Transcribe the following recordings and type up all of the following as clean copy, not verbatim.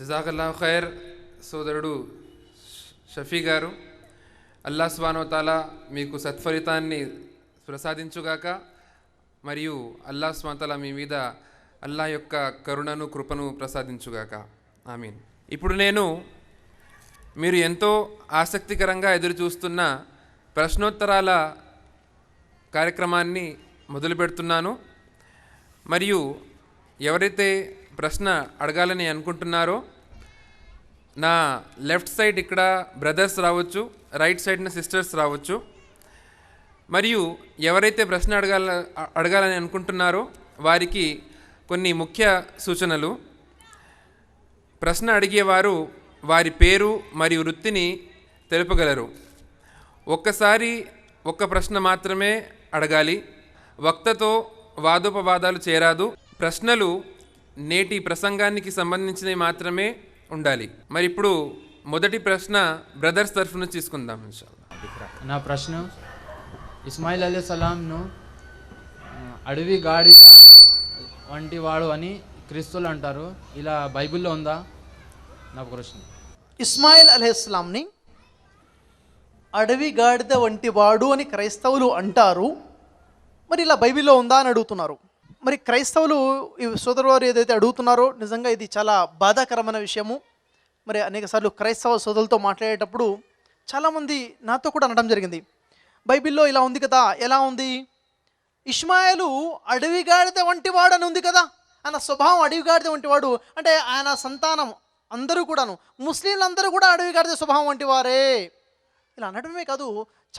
జజాకల్లాహు ఖైర్ సోదరుడు షఫీ గారు. అల్లా సుబ్హానహు వ తఆలా మీకు సత్ఫలితాన్ని ప్రసాదించుగాక. మరియు అల్లా సుబ్హానహు వ తఆలా మీ మీద అల్లా యొక్క కరుణను కృపను ప్రసాదించుగాక. ఆమీన్. ఇప్పుడు నేను మీరు ఎంతో ఆసక్తికరంగా ఎదురు చూస్తున్న ప్రశ్నోత్తరాల కార్యక్రమాన్ని మొదలు పెడుతున్నాను. మరియు ఎవరైతే ప్రశ్న అడగాలని అనుకుంటున్నారో నా లెఫ్ట్ సైడ్ ఇక్కడ బ్రదర్స్ రావచ్చు, రైట్ సైడ్న సిస్టర్స్ రావచ్చు. మరియు ఎవరైతే ప్రశ్న అడగాలని అనుకుంటున్నారో వారికి కొన్ని ముఖ్య సూచనలు. ప్రశ్న అడిగేవారు వారి పేరు మరియు వృత్తిని తెలుపగలరు. ఒక్కసారి ఒక్క ప్రశ్న మాత్రమే అడగాలి. వక్తతో వాదోపవాదాలు చేరాదు. ప్రశ్నలు నేటి ప్రసంగానికి సంబంధించినవి మాత్రమే ఉండాలి. మరి ఇప్పుడు మొదటి ప్రశ్న బ్రదర్స్ తరఫు నుంచి తీసుకుందాం ఇన్షాల్లా. నా ప్రశ్న, ఇస్మాయిల్ అలైహిస్సలాంను అడవి గాడిద వంటి వాడు అని క్రీస్తులు అంటారు. ఇలా బైబిల్లో ఉందా? నా ప్రశ్న. ఇస్మాయిల్ అలైహిస్సలాంని అడవి గాడిద వంటి వాడు అని క్రైస్తవులు అంటారు. మరి ఇలా బైబిల్లో ఉందా అని అడుగుతున్నారు. మరి క్రైస్తవులు ఈ సోదరువారు ఏదైతే అడుగుతున్నారో నిజంగా ఇది చాలా బాధాకరమైన విషయము. మరి అనేకసార్లు క్రైస్తవ సోదరులతో మాట్లాడేటప్పుడు చాలామంది నాతో కూడా అనడం జరిగింది, బైబిల్లో ఇలా ఉంది కదా, ఎలా ఉంది? ఇష్మాయేలు అడవి గాడిద వంటి వాడు అని ఉంది కదా, ఆయన స్వభావం అడవి గాడిద వంటి వాడు అంటే ఆయన సంతానం అందరూ కూడాను, ముస్లింలందరూ కూడా అడవి గాడిద స్వభావం వంటి వారే. ఇలా అనడమే కాదు,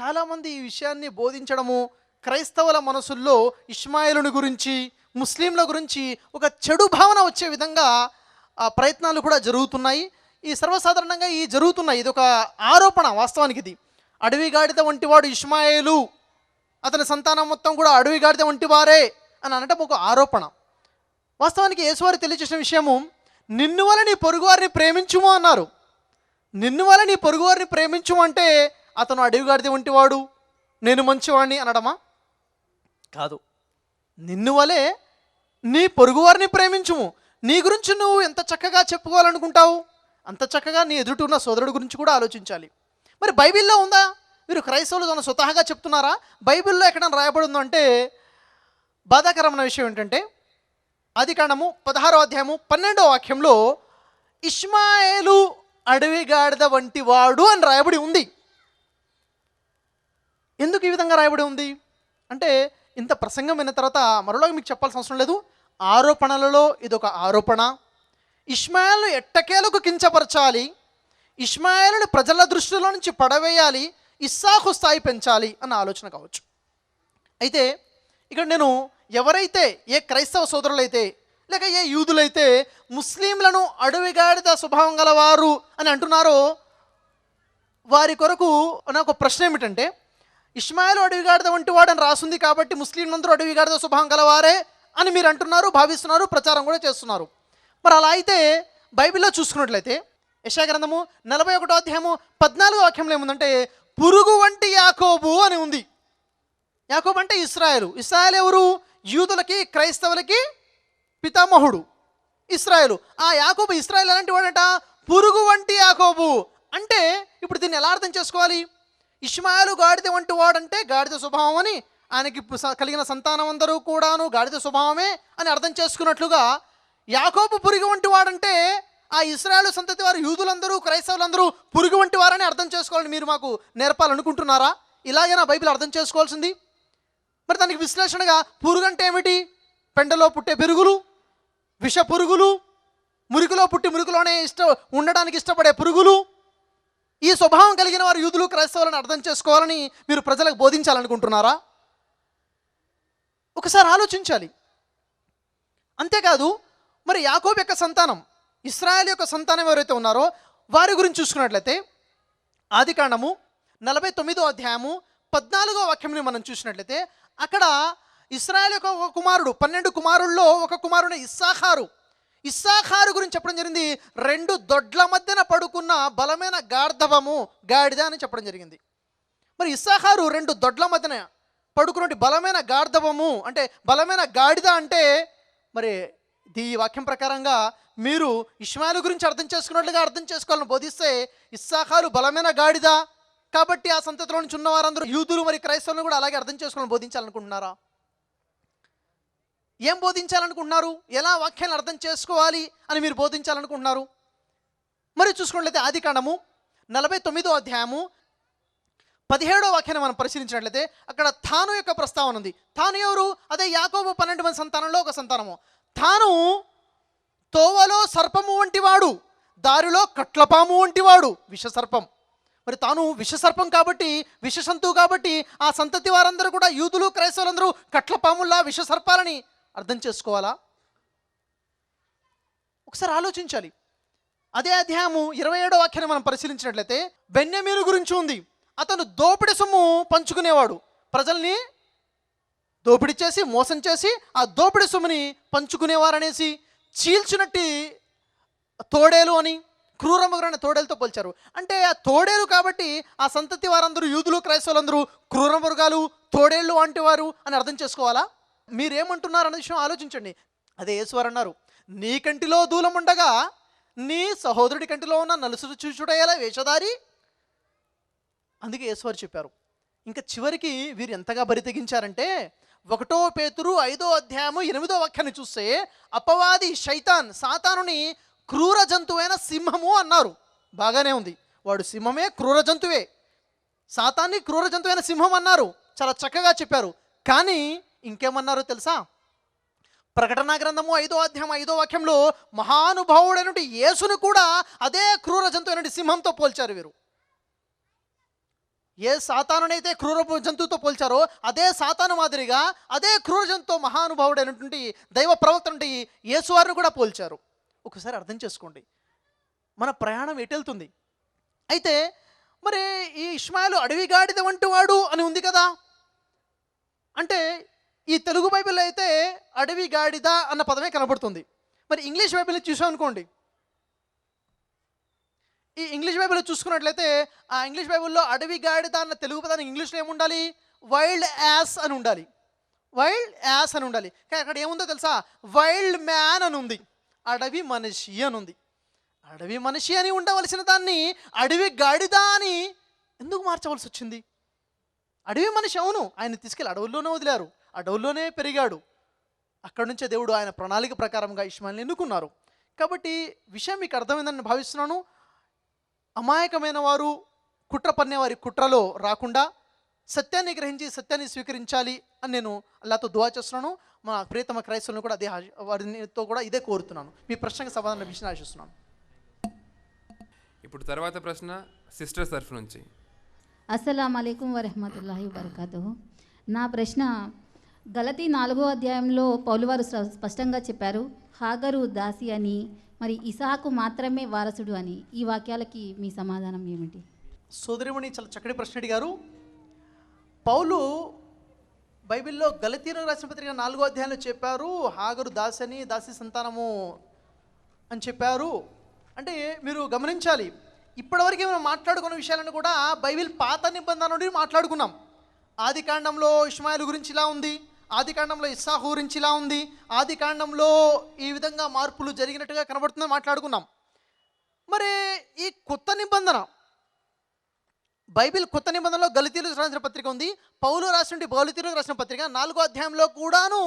చాలామంది ఈ విషయాన్ని బోధించడము, క్రైస్తవుల మనసుల్లో ఇష్మాయేలుని గురించి, ముస్లింల గురించి ఒక చెడు భావన వచ్చే విధంగా ప్రయత్నాలు కూడా జరుగుతున్నాయి. ఈ సర్వసాధారణంగా ఈ జరుగుతున్నాయి. ఇది ఒక ఆరోపణ. వాస్తవానికి ఇది అడవి గాడిద వంటి వాడు ఇష్మాయేలు, అతని సంతానం మొత్తం కూడా అడవి గాడిద వంటి వారే అని అనటం ఒక ఆరోపణ. వాస్తవానికి యేసువారు తెలియచేసిన విషయము, నిన్ను వల్ల నీ పొరుగువారిని ప్రేమించుము అన్నారు. నిన్ను వల్ల నీ పొరుగువారిని ప్రేమించుము అంటే అతను అడవి గాడిద వంటి వాడు, నేను మంచివాడిని అనడమా? కాదు. నిన్ను వలే నీ పొరుగువారిని ప్రేమించుము. నీ గురించి నువ్వు ఎంత చక్కగా చెప్పుకోవాలనుకుంటావు అంత చక్కగా నీ ఎదుటి సోదరుడు గురించి కూడా ఆలోచించాలి. మరి బైబిల్లో ఉందా? మీరు క్రైస్తవులు స్వతహాగా చెప్తున్నారా? బైబిల్లో ఎక్కడైనా రాయబడి ఉందంటే బాధాకరమైన విషయం ఏంటంటే, ఆదికాండము 16వ అధ్యాయము 12వ వాక్యంలో ఇష్మాయేలు అడవి గాడిద వంటి వాడు అని రాయబడి ఉంది. ఎందుకు ఈ విధంగా రాయబడి ఉంది అంటే, ఇంత ప్రసంగం విన్న తర్వాత మరోలాగా మీకు చెప్పాల్సిన అవసరం లేదు. ఆరోపణలలో ఇదొక ఆరోపణ. ఇష్మాయేలును ఎట్టకేలకు కించపరచాలి, ఇష్మాయేలుని ప్రజల దృష్టిలో నుంచి పడవేయాలి, ఇస్సాకు స్థాయి పెంచాలి అన్న ఆలోచన కావచ్చు. అయితే ఇక్కడ నేను ఎవరైతే, ఏ క్రైస్తవ సోదరులైతే లేక ఏ యూదులైతే ముస్లింలను అడవిగాడిద స్వభావం గలవారు అని అంటున్నారో వారి కొరకు నాకు ప్రశ్న ఏమిటంటే, ఇష్మాయేలు అడవిగాడిద వంటి వాడని రాసుంది కాబట్టి ముస్లింలందరూ అడవిగాడిద స్వభావం గలవారే అని మీరు అంటున్నారు, భావిస్తున్నారు, ప్రచారం కూడా చేస్తున్నారు. మరి అలా అయితే బైబిల్లో చూసుకున్నట్లయితే యెషయా గ్రంథము 41వ అధ్యాయము 14వ వాక్యంలో ఏముందంటే, పురుగు వంటి యాకోబు అని ఉంది. యాకోబు అంటే ఇశ్రాయేలు. ఇశ్రాయేలు ఎవరు? యూదులకి క్రైస్తవులకి పితామహుడు ఇశ్రాయేలు. ఆ యాకోబు ఇశ్రాయేలు అలాంటి వాడట, పురుగు వంటి యాకోబు అంటే ఇప్పుడు దీన్ని ఎలా అర్థం చేసుకోవాలి? ఇష్మాయేలు గాడిద వంటి వాడంటే గాడిద స్వభావం అని, ఆయనకి కలిగిన సంతానం అందరూ కూడాను గాడిద స్వభావమే అని అర్థం చేసుకున్నట్లుగా, యాకోబు పురుగు వంటి వాడంటే ఆ ఇశ్రాయేలు సంతతి వారు యూదులందరూ క్రైస్తవులందరూ పురుగు వంటి వారని అర్థం చేసుకోవాలని మీరు మాకు నేర్పాలనుకుంటున్నారా? ఇలాగే నా బైబిల్ అర్థం చేసుకోవాల్సింది. మరి దానికి విశ్లేషణగా పురుగు అంటే ఏమిటి? పెండలో పుట్టే పెరుగులు, విష పురుగులు, మురికిలో పుట్టి మురికిలోనే ఉండడానికి ఇష్టపడే పురుగులు, ఈ స్వభావం కలిగిన వారు యూదులు క్రైస్తవులను అర్థం చేసుకోవాలని మీరు ప్రజలకు బోధించాలనుకుంటున్నారా? ఒకసారి ఆలోచించాలి. అంతేకాదు, మరి యాకోబు యొక్క సంతానం, ఇశ్రాయేలు యొక్క సంతానం ఎవరైతే ఉన్నారో వారి గురించి చూసుకున్నట్లయితే ఆదికాండము 49వ అధ్యాయము 14వ వాక్యంని మనం చూసినట్లయితే అక్కడ ఇశ్రాయేలు యొక్క ఒక కుమారుడు, 12 కుమారుల్లో ఒక కుమారుడు ఇస్సాఖారు గురించి చెప్పడం జరిగింది. 2 దొడ్ల మధ్యన పడుకున్న బలమైన గాడిద అని చెప్పడం జరిగింది. మరి ఇస్సాఖారు 2 దొడ్ల మధ్యన పడుకున్నట్టు బలమైన గాడిద అంటే బలమైన గాడిద అంటే మరి ఈ వాక్యం ప్రకారంగా మీరు ఇష్మాయిలు గురించి అర్థం చేసుకున్నట్లుగా అర్థం చేసుకోవాలని బోధిస్తే, ఇస్సాకారు బలమైన గాడిద కాబట్టి ఆ సంతతిలో నుంచి ఉన్న వారందరూ యూదులు మరి క్రైస్తవులను కూడా అలాగే అర్థం చేసుకోవాలని బోధించాలనుకుంటున్నారా? ఏం బోధించాలనుకుంటున్నారు? ఎలా వాక్యాలను అర్థం చేసుకోవాలి అని మీరు బోధించాలనుకుంటున్నారు? మరి చూసుకున్నట్లయితే ఆదికాండము 49వ అధ్యాయము 17వ వాక్యాన్ని మనం పరిశీలించినట్లయితే అక్కడ తాను యొక్క ప్రస్తావన ఉంది. తాను ఎవరు? అదే యాకోబు 12 మంది సంతానంలో ఒక సంతానము. తాను తోవలో సర్పము వంటివాడు, దారిలో కట్లపాము వంటివాడు, విషసర్పం. మరి తాను విషసర్పం కాబట్టి, విషసంతువు కాబట్టి ఆ సంతతి వారందరూ కూడా యూదులు క్రైస్తవులందరూ కట్లపాముల్లా విషసర్పాలని అర్థం చేసుకోవాలా? ఒకసారి ఆలోచించాలి. అదే అధ్యాయము 27వ వాక్యాన్ని మనం పరిశీలించినట్లయితే బెన్యామీను గురించి ఉంది. అతను దోపిడి సొమ్ము పంచుకునేవాడు, ప్రజల్ని దోపిడీ చేసి మోసం చేసి ఆ దోపిడి సొమ్ముని పంచుకునేవారనేసి చీల్చినట్టి తోడేలు అని, క్రూరమృగాన్ని తోడేలుతో పోల్చారు. అంటే ఆ తోడేలు కాబట్టి ఆ సంతతి వారందరూ యూదులు క్రైస్తవులందరూ క్రూరమృగాలు, తోడేళ్ళు వంటి వారు అని అర్థం చేసుకోవాలా? మీరేమంటున్నారు అనే విషయం ఆలోచించండి. అదే యేసువారు అన్నారు, నీ కంటిలో దూలం ఉండగా నీ సహోదరుడి కంటిలో ఉన్న నలుసురు చూచుడయ్యేలా వేషధారి. అందుకే యేసువారు చెప్పారు. ఇంకా చివరికి వీరు ఎంతగా బరి తెగించారంటే 1 పేతురు 5వ అధ్యాయము 8వ వాక్యాన్ని చూస్తే అపవాది శైతాన్ సాతానుని క్రూర జంతువైన సింహము అన్నారు. బాగానే ఉంది, వాడు సింహమే, క్రూర జంతువే. సాతాన్ని క్రూర జంతువైన సింహం అన్నారు, చాలా చక్కగా చెప్పారు. కానీ ఇంకేమన్నారో తెలుసా? ప్రకటన గ్రంథము 5వ అధ్యాయం 5వ వాక్యంలో మహానుభావుడైనటువంటి యేసును కూడా అదే క్రూర జంతువైన సింహంతో పోల్చారు వీరు. ఏ సాతానునైతే క్రూర జంతువుతో పోల్చారో అదే సాతాను మాదిరిగా అదే క్రూర జంతువు మహానుభావుడైనటువంటి దైవ ప్రవక్త నుండి యేసువారిని కూడా పోల్చారు. ఒకసారి అర్థం చేసుకోండి, మన ప్రయాణం ఎటెళ్తుంది. అయితే మరి ఈ ఇష్మాయిలు అడవి గాడిద వంటి వాడు అని ఉంది కదా, అంటే ఈ తెలుగు బైబిల్లో అయితే అడవి గాడిద అన్న పదమే కనబడుతుంది. మరి ఇంగ్లీష్ బైబిల్ని చూసామనుకోండి, ఈ ఇంగ్లీష్ బైబిల్లో చూసుకున్నట్లయితే ఆ ఇంగ్లీష్ బైబిల్లో అడవి గాడిద అన్న తెలుగు పదానికి ఇంగ్లీష్లో ఏముండాలి? వైల్డ్ యాస్ అని ఉండాలి. వైల్డ్ యాస్ అని ఉండాలి. కానీ అక్కడ ఏముందో తెలుసా? వైల్డ్ మ్యాన్ అని ఉంది, అడవి మనిషి అని ఉంది. అడవి మనిషి అని ఉండవలసిన దాన్ని అడవి గాడిద అని ఎందుకు మార్చవలసి వచ్చింది? అడవి మనిషి అవును, ఆయన తీసుకెళ్ళి అడవుల్లోనే వదిలారు, అడవుల్లోనే పెరిగాడు. అక్కడి నుంచే దేవుడు ఆయన ప్రణాళిక ప్రకారంగా ఇష్మాయిల్ని ఎన్నుకున్నారు. కాబట్టి విషయం మీకు అర్థమైందని భావిస్తున్నాను. అమాయకమైన వారు కుట్ర పన్నేవారి కుట్రలో రాకుండా సత్యాన్ని గ్రహించి సత్యాన్ని స్వీకరించాలి అని నేను అల్లాతో దువా చేస్తున్నాను. మా ప్రియతమ క్రైస్తవులను కూడా అదే వారితో కూడా ఇదే కోరుతున్నాను. మీ ప్రశ్నకు సమాధానం లభించిన ఆశిస్తున్నాను. ఇప్పుడు తర్వాత ప్రశ్న సిస్టర్ తరఫు నుంచి. అస్సలాము అలైకుం వరహ్మతుల్లాహి వబరకాతుహు. నా ప్రశ్న, గలతీ 4వ అధ్యాయంలో పౌలు వారు స్పష్టంగా చెప్పారు హాగరు దాసి అని, మరి ఇసాకు మాత్రమే వారసుడు అని. ఈ వాక్యాలకి మీ సమాధానం ఏమిటి? సోదరిమణి చాలా చక్కటి ప్రశ్న అడిగారు. పౌలు బైబిల్లో గలతీయులకు రాసిన పత్రిక 4వ అధ్యాయంలో చెప్పారు హాగరు దాసి అని, దాసి సంతానము అని చెప్పారు. అంటే మీరు గమనించాలి, ఇప్పటివరకు మనం మాట్లాడుకున్న విషయాలను కూడా బైబిల్ పాత నిబంధన నుండి మాట్లాడుకున్నాం. ఆదికాండంలో ఇష్మాయిలు గురించి ఇలా ఉంది, ఆదికాండంలో ఇస్సాకు గురించి ఇలా ఉంది, ఆదికాండంలో ఈ విధంగా మార్పులు జరిగినట్టుగా కనబడుతుందని మాట్లాడుకున్నాం. మరి ఈ కొత్త నిబంధన, బైబిల్ కొత్త నిబంధనలో గలతీయులకు రాసిన పత్రిక ఉంది, పౌలు రాసిన గలతీయులకు రాసిన పత్రిక 4వ అధ్యాయంలో కూడాను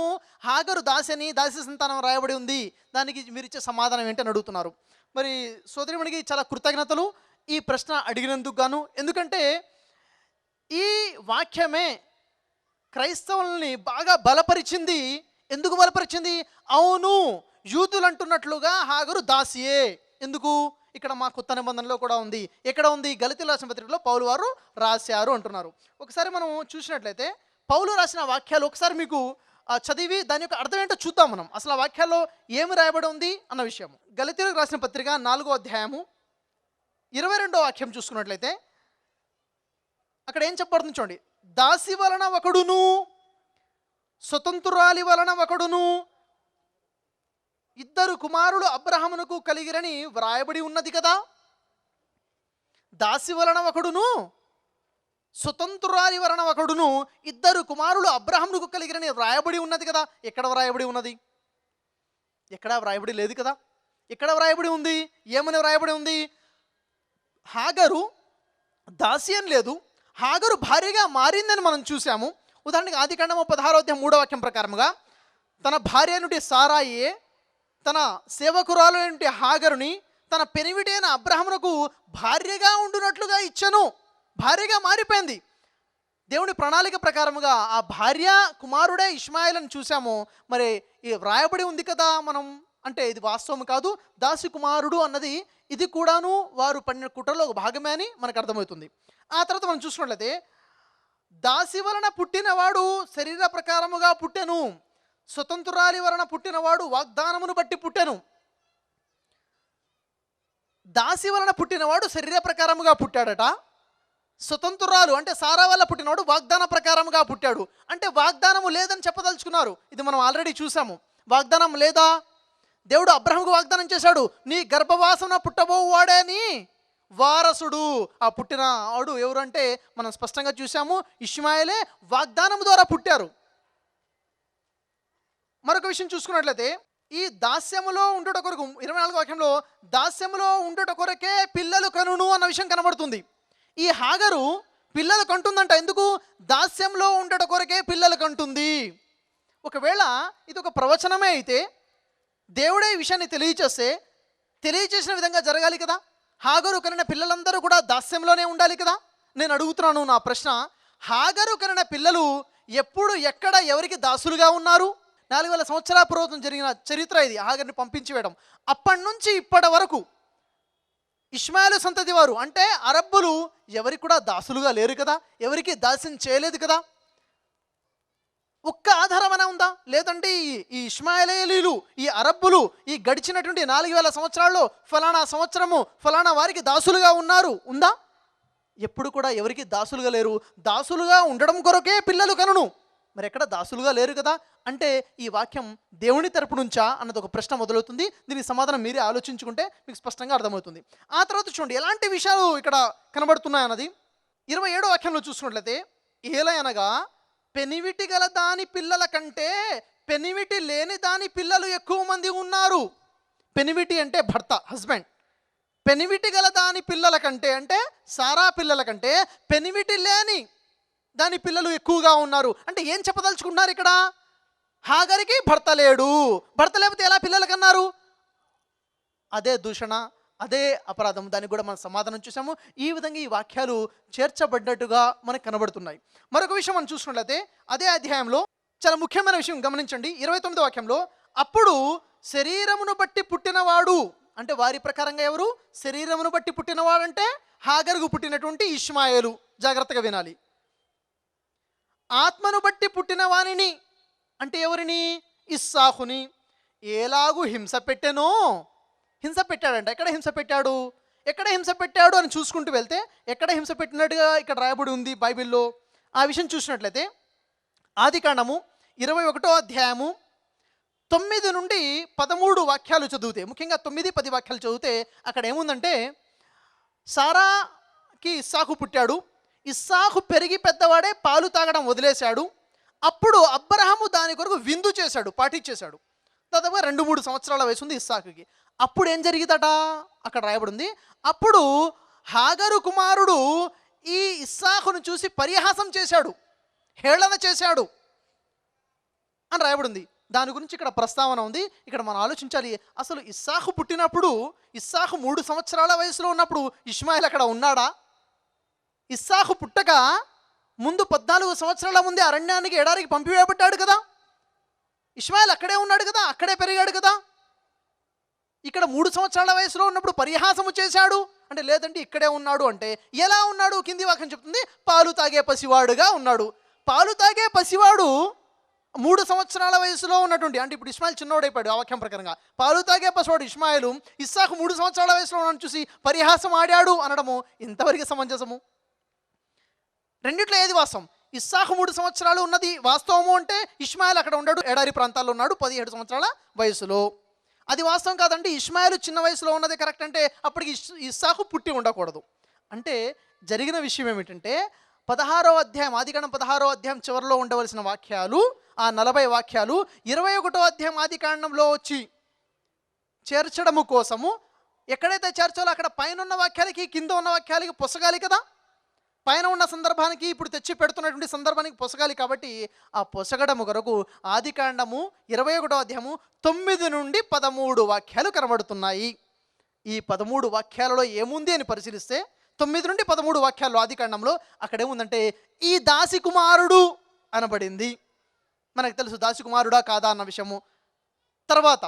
హాగరు దాసి అని, దాసి సంతానం రాయబడి ఉంది. దానికి మీరు ఇచ్చే సమాధానం ఏంటని అడుగుతున్నారు. మరి సోదరిమణికి చాలా కృతజ్ఞతలు ఈ ప్రశ్న అడిగినందుకు గాను. ఎందుకంటే ఈ వాక్యమే క్రైస్తవుల్ని బాగా బలపరిచింది. ఎందుకు బలపరిచింది? అవును, యూదులు అంటున్నట్లుగా హాగరు దాసియే. ఎందుకు? ఇక్కడ మా కొత్త నిబంధనలో కూడా ఉంది. ఎక్కడ ఉంది? గలతీయులకు రాసిన పత్రికలో పౌలు వారు రాశారు అంటున్నారు. ఒకసారి మనం చూసినట్లయితే పౌలు రాసిన వాక్యాలు ఒకసారి మీకు చదివి దాని యొక్క అర్థం ఏంటో చూద్దాం మనం. అసలు ఆ వాక్యాల్లో ఏమి రాయబడి ఉంది అన్న విషయం. గలతీయులకు రాసిన పత్రిక 4వ అధ్యాయము 22వ వాక్యం చూసుకున్నట్లయితే అక్కడ ఏం చెప్పబడుతుంది చూడండి. దాసి వలన ఒకడును స్వతంత్రురాలి వలన ఒకడును ఇద్దరు కుమారులు అబ్రహామునకు కలిగిరని వ్రాయబడి ఉన్నది కదా. దాసి వలన ఒకడును స్వతంత్రురాలి వలన ఒకడును ఇద్దరు కుమారులు అబ్రహామునకు కలిగిరని వ్రాయబడి ఉన్నది కదా. ఎక్కడ వ్రాయబడి ఉన్నది? ఎక్కడా వ్రాయబడి లేదు కదా. ఇక్కడ వ్రాయబడి ఉంది, ఏమని వ్రాయబడి ఉంది? హాగరు దాసి అని లేదు, హాగరు భార్యగా మారిందని మనం చూసాము. ఉదాహరణకి ఆదికాండము 16వ అధ్యాయం 3వ వాక్యం ప్రకారముగా తన భార్య నుండి సారాయే తన సేవకురాలు నుండి హాగరుని తన పెనివిటి అయిన అబ్రహామునకు భార్యగా ఉండునట్లుగా ఇచ్చెను. భార్యగా మారిపోయింది. దేవుని ప్రణాళిక ప్రకారముగా ఆ భార్య కుమారుడే ఇష్మాయేల్ అని చూసాము. మరి ఈ వ్రాయబడి ఉంది కదా మనం, అంటే ఇది వాస్తవం కాదు, దాసి కుమారుడు అన్నది ఇది కూడాను వారు పడిన కుట్రలో ఒక భాగమే అని మనకు అర్థమవుతుంది. ఆ తర్వాత మనం చూసుకున్నట్లయితే దాసి వలన పుట్టినవాడు శరీర ప్రకారముగా పుట్టెను, స్వతంత్రురాలి వలన పుట్టినవాడు వాగ్దానమును బట్టి పుట్టెను. దాసి వలన పుట్టినవాడు శరీర ప్రకారముగా పుట్టాడట, స్వతంత్రురాలు అంటే సారా వల్ల పుట్టినవాడు వాగ్దాన ప్రకారముగా పుట్టాడు. అంటే వాగ్దానము లేదని చెప్పదలుచుకున్నారు. ఇది మనం ఆల్రెడీ చూసాము. వాగ్దానం లేదా? దేవుడు అబ్రహాముకు వాగ్దానం చేశాడు, నీ గర్భవాసన పుట్టబోవాడే అని వారసుడు. ఆ పుట్టిన వాడు ఎవరు అంటే మనం స్పష్టంగా చూసాము, ఇష్మాయేలే వాగ్దానం ద్వారా పుట్టారు. మరొక విషయం చూసుకున్నట్లయితే ఈ దాస్యములో ఉండుట కొరకు 24వ వాక్యంలో దాస్యములో ఉండుట కొరకే పిల్లలు కనును అన్న విషయం కనబడుతుంది. ఈ హాగరు పిల్లలు కంటుందంట. ఎందుకు? దాస్యంలో ఉండుట కొరకే పిల్లలు కంటుంది. ఒకవేళ ఇది ఒక ప్రవచనమే అయితే దేవుడే ఈ విషయాన్ని తెలియచేసిన విధంగా జరగాలి కదా. హాగరు కనిన పిల్లలందరూ కూడా దాస్యంలోనే ఉండాలి కదా. నేను అడుగుతున్నాను, నా ప్రశ్న, హాగరు కనిన పిల్లలు ఎప్పుడు ఎక్కడ ఎవరికి దాసులుగా ఉన్నారు? 4000 సంవత్సరాల పూర్వం జరిగిన చరిత్ర ఇది. హాగర్ని పంపించి వేయడం. అప్పటి నుంచి ఇప్పటి వరకు ఇష్మాయేలు సంతతి వారు అంటే అరబ్బులు ఎవరికి కూడా దాసులుగా లేరు కదా, ఎవరికి దాస్యం చేయలేదు కదా. ఒక్క ఆధారమైనా ఉందా? లేదంటే ఈ ఇష్మాయేలీలు, ఈ అరబ్బులు ఈ గడిచినటువంటి 4000 సంవత్సరాల్లో ఫలానా సంవత్సరము ఫలానా వారికి దాసులుగా ఉన్నారు ఉందా? ఎప్పుడు కూడా ఎవరికి దాసులుగా లేరు. దాసులుగా ఉండడం కొరకే పిల్లలు కనును. మరి ఎక్కడ దాసులుగా లేరు కదా. అంటే ఈ వాక్యం దేవుని తరపు నుంచా అన్నది ఒక ప్రశ్న మొదలవుతుంది. దీనికి సమాధానం మీరే ఆలోచించుకుంటే మీకు స్పష్టంగా అర్థమవుతుంది. ఆ తర్వాత చూడండి ఎలాంటి విషయాలు ఇక్కడ కనబడుతున్నాయి అన్నది 27వ వాక్యంలో చూసుకున్నట్లయితే, ఏలయనగా పెనివిటి గల దాని పిల్లల కంటే పెనివిటి లేని దాని పిల్లలు ఎక్కువ మంది ఉన్నారు. పెనివిటి అంటే భర్త, హస్బెండ్. పెనివిటి గల దాని పిల్లల కంటే అంటే సారా పిల్లల కంటే పెనివిటి లేని దాని పిల్లలు ఎక్కువగా ఉన్నారు. అంటే ఏం చెప్పదలుచుకుంటున్నారు ఇక్కడ? హాగరికి భర్త లేడు. భర్త లేకపోతే ఎలా పిల్లలు కన్నారు? అదే దూషణ, అదే అపరాధం. దానికి కూడా మనం సమాధానం చూసాము. ఈ విధంగా ఈ వాక్యాలు చేర్చబడ్డట్టుగా మనకు కనబడుతున్నాయి. మరొక విషయం మనం చూసుకున్నట్లయితే అదే అధ్యాయంలో చాలా ముఖ్యమైన విషయం గమనించండి. 29వ వాక్యంలో అప్పుడు శరీరమును బట్టి పుట్టినవాడు అంటే వారి ప్రకారంగా ఎవరు? శరీరమును బట్టి పుట్టినవాడంటే హాగరుకు పుట్టినటువంటి ఇష్మాయేలు. జాగ్రత్తగా వినాలి. ఆత్మను బట్టి పుట్టిన వానిని అంటే ఎవరిని? ఇస్సాకుని ఎలాగూ హింస పెట్టెనో. హింస పెట్టాడంట. ఎక్కడ హింస పెట్టాడు? ఎక్కడ హింస పెట్టాడు అని చూసుకుంటూ వెళ్తే ఎక్కడ హింస పెట్టినట్టుగా ఇక్కడ రాయబడి ఉంది బైబిల్లో. ఆ విషయం చూసినట్లయితే ఆదికాండము 21వ అధ్యాయము 9 నుండి 13 వాక్యాలు చదివితే, ముఖ్యంగా 9, 10 వాక్యాలు చదివితే అక్కడ ఏముందంటే, సారాకి ఇస్సాకు పుట్టాడు. ఇస్సాకు పెరిగి పెద్దవాడే పాలు తాగడం వదిలేశాడు. అప్పుడు అబ్రహాము దాని కొరకు విందు చేశాడు, పాటించేశాడు. దాదాపుగా 2-3 సంవత్సరాల వయసు ఉంది ఇస్సాకుకి. అప్పుడు ఏం జరిగిందట అక్కడ రాయబడి ఉంది. అప్పుడు హాగరు కుమారుడు ఈ ఇస్సాకును చూసి పరిహాసం చేశాడు, హేళన చేశాడు అని రాయబడి ఉంది. దాని గురించి ఇక్కడ ప్రస్తావన ఉంది. ఇక్కడ మనం ఆలోచించాలి, అసలు ఇస్సాకు పుట్టినప్పుడు, ఇస్సాకు 3 సంవత్సరాల వయసులో ఉన్నప్పుడు ఇష్మాయేల్ అక్కడ ఉన్నాడా? ఇస్సాకు పుట్టక ముందు 14 సంవత్సరాల ముందే అరణ్యానికి ఎడారికి పంపివేయబడ్డాడు కదా. ఇష్మాయేల్ అక్కడే ఉన్నాడు కదా, అక్కడే పెరిగాడు కదా. ఇక్కడ 3 సంవత్సరాల వయసులో ఉన్నప్పుడు పరిహాసము చేశాడు అంటే, లేదంటే ఇక్కడే ఉన్నాడు అంటే ఎలా ఉన్నాడు? కింది వాక్యం చెప్తుంది, పాలు తాగే పసివాడుగా ఉన్నాడు. పాలు తాగే పసివాడు 3 సంవత్సరాల వయసులో ఉన్నటువంటి, అంటే ఇప్పుడు ఇష్మాయేల్ చిన్నోడైపోయాడు ఆ వాక్యం ప్రకారంగా. పాలు తాగే పసివాడు ఇష్మాయేలు ఇస్సాకు 3 సంవత్సరాల వయసులో ఉన్నాడు చూసి పరిహాసం ఆడాడు అనడము ఇంతవరకు సమంజసము? రెండిట్లో ఏది వాస్తవం? ఇస్సాకు 3 సంవత్సరాలు ఉన్నది వాస్తవము అంటే ఇష్మాయేల్ అక్కడ ఉన్నాడు, ఎడారి ప్రాంతాల్లో ఉన్నాడు 17 సంవత్సరాల వయసులో. అది వాస్తవం కాదంటే ఇష్మాయేలు చిన్న వయసులో ఉన్నది కరెక్ట్ అంటే అప్పటికి ఇస్సాకు పుట్టి ఉండకూడదు. అంటే జరిగిన విషయం ఏమిటంటే 16వ అధ్యాయం, ఆదికాండం 16వ అధ్యాయం చివరిలో ఉండవలసిన వాక్యాలు, ఆ 40 వాక్యాలు 21వ అధ్యాయం ఆదికాండంలో వచ్చి చేర్చడము కోసము ఎక్కడైతే చేర్చాలో అక్కడ పైన ఉన్న వాక్యాలకి కింద ఉన్న వాక్యాలకి పొసగాలి కదా. పైన ఉన్న సందర్భానికి ఇప్పుడు తెచ్చి పెడుతున్నటువంటి సందర్భానికి పొసగాలి. కాబట్టి ఆ పొసగడము కొరకు ఆదికాండము 21వ అధ్యాయము 9 నుండి 13 వాక్యాలు కనబడుతున్నాయి. ఈ 13 వాక్యాలలో ఏముంది అని పరిశీలిస్తే 9 నుండి 13 వాక్యాల్లో ఆదికాండంలో అక్కడేముందంటే ఈ దాసి కుమారుడు అనబడింది. మనకు తెలుసు దాసి కుమారుడా కాదా అన్న విషయము. తర్వాత